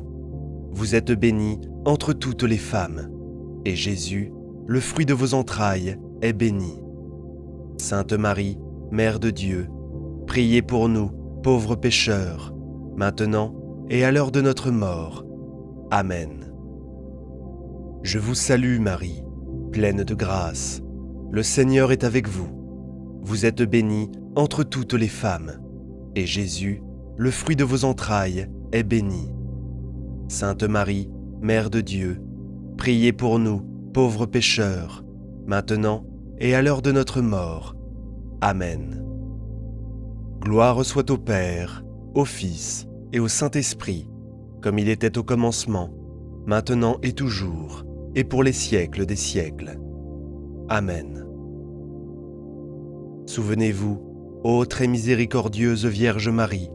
Vous êtes bénie entre toutes les femmes, et Jésus, le fruit de vos entrailles, est béni. Sainte Marie, Mère de Dieu, priez pour nous, pauvres pécheurs, maintenant et à l'heure de notre mort. Amen. Je vous salue Marie, pleine de grâce. Le Seigneur est avec vous. Vous êtes bénie entre toutes les femmes, et Jésus, le fruit de vos entrailles, est béni. Sainte Marie, Mère de Dieu, priez pour nous, pauvres pécheurs, maintenant et à l'heure de notre mort. Amen. Gloire soit au Père, au Fils et au Saint-Esprit, comme il était au commencement, maintenant et toujours, et pour les siècles des siècles. Amen. Souvenez-vous, ô très miséricordieuse Vierge Marie,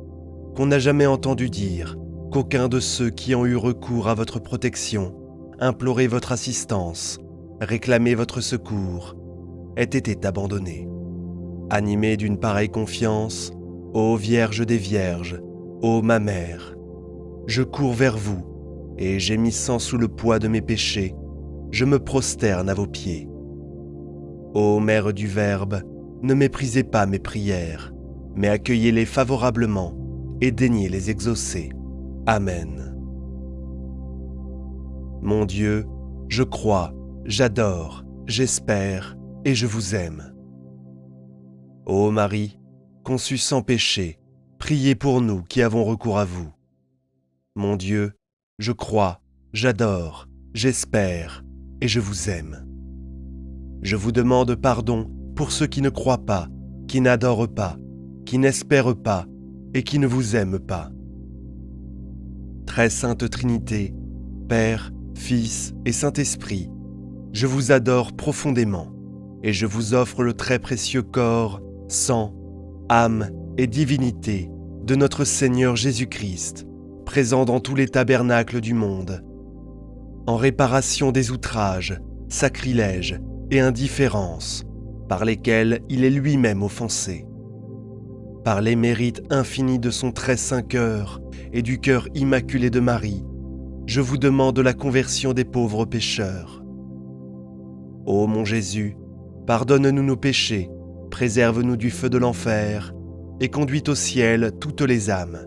qu'on n'a jamais entendu dire qu'aucun de ceux qui ont eu recours à votre protection, imploré votre assistance, réclamé votre secours, ait été abandonné. Animée d'une pareille confiance, ô Vierge des Vierges, ô ma Mère, je cours vers vous, et gémissant sous le poids de mes péchés, je me prosterne à vos pieds. Ô Mère du Verbe, ne méprisez pas mes prières, mais accueillez-les favorablement et daignez les exaucer. Amen. Mon Dieu, je crois, j'adore, j'espère et je vous aime. Ô Marie, conçue sans péché, priez pour nous qui avons recours à vous. Mon Dieu, je crois, j'adore, j'espère et je vous aime. Je vous demande pardon pour ceux qui ne croient pas, qui n'adorent pas, qui n'espèrent pas et qui ne vous aiment pas. Très sainte Trinité, Père, Fils et Saint-Esprit, je vous adore profondément et je vous offre le très précieux corps, sang, âme et divinité de notre Seigneur Jésus-Christ, présent dans tous les tabernacles du monde, en réparation des outrages, sacrilèges et indifférences par lesquels il est lui-même offensé. Par les mérites infinis de son très saint cœur et du cœur immaculé de Marie, je vous demande la conversion des pauvres pécheurs. Ô mon Jésus, pardonne-nous nos péchés, préserve-nous du feu de l'enfer et conduis au ciel toutes les âmes,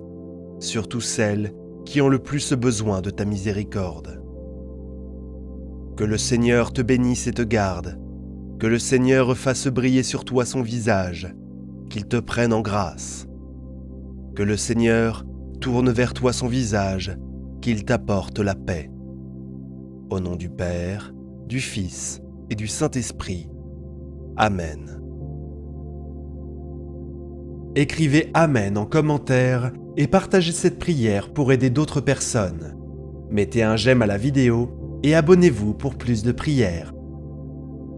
surtout celles qui ont le plus besoin de ta miséricorde. Que le Seigneur te bénisse et te garde, que le Seigneur fasse briller sur toi son visage, qu'il te prenne en grâce. Que le Seigneur tourne vers toi son visage, qu'il t'apporte la paix. Au nom du Père, du Fils et du Saint-Esprit. Amen. Écrivez Amen en commentaire et partagez cette prière pour aider d'autres personnes. Mettez un j'aime à la vidéo et abonnez-vous pour plus de prières.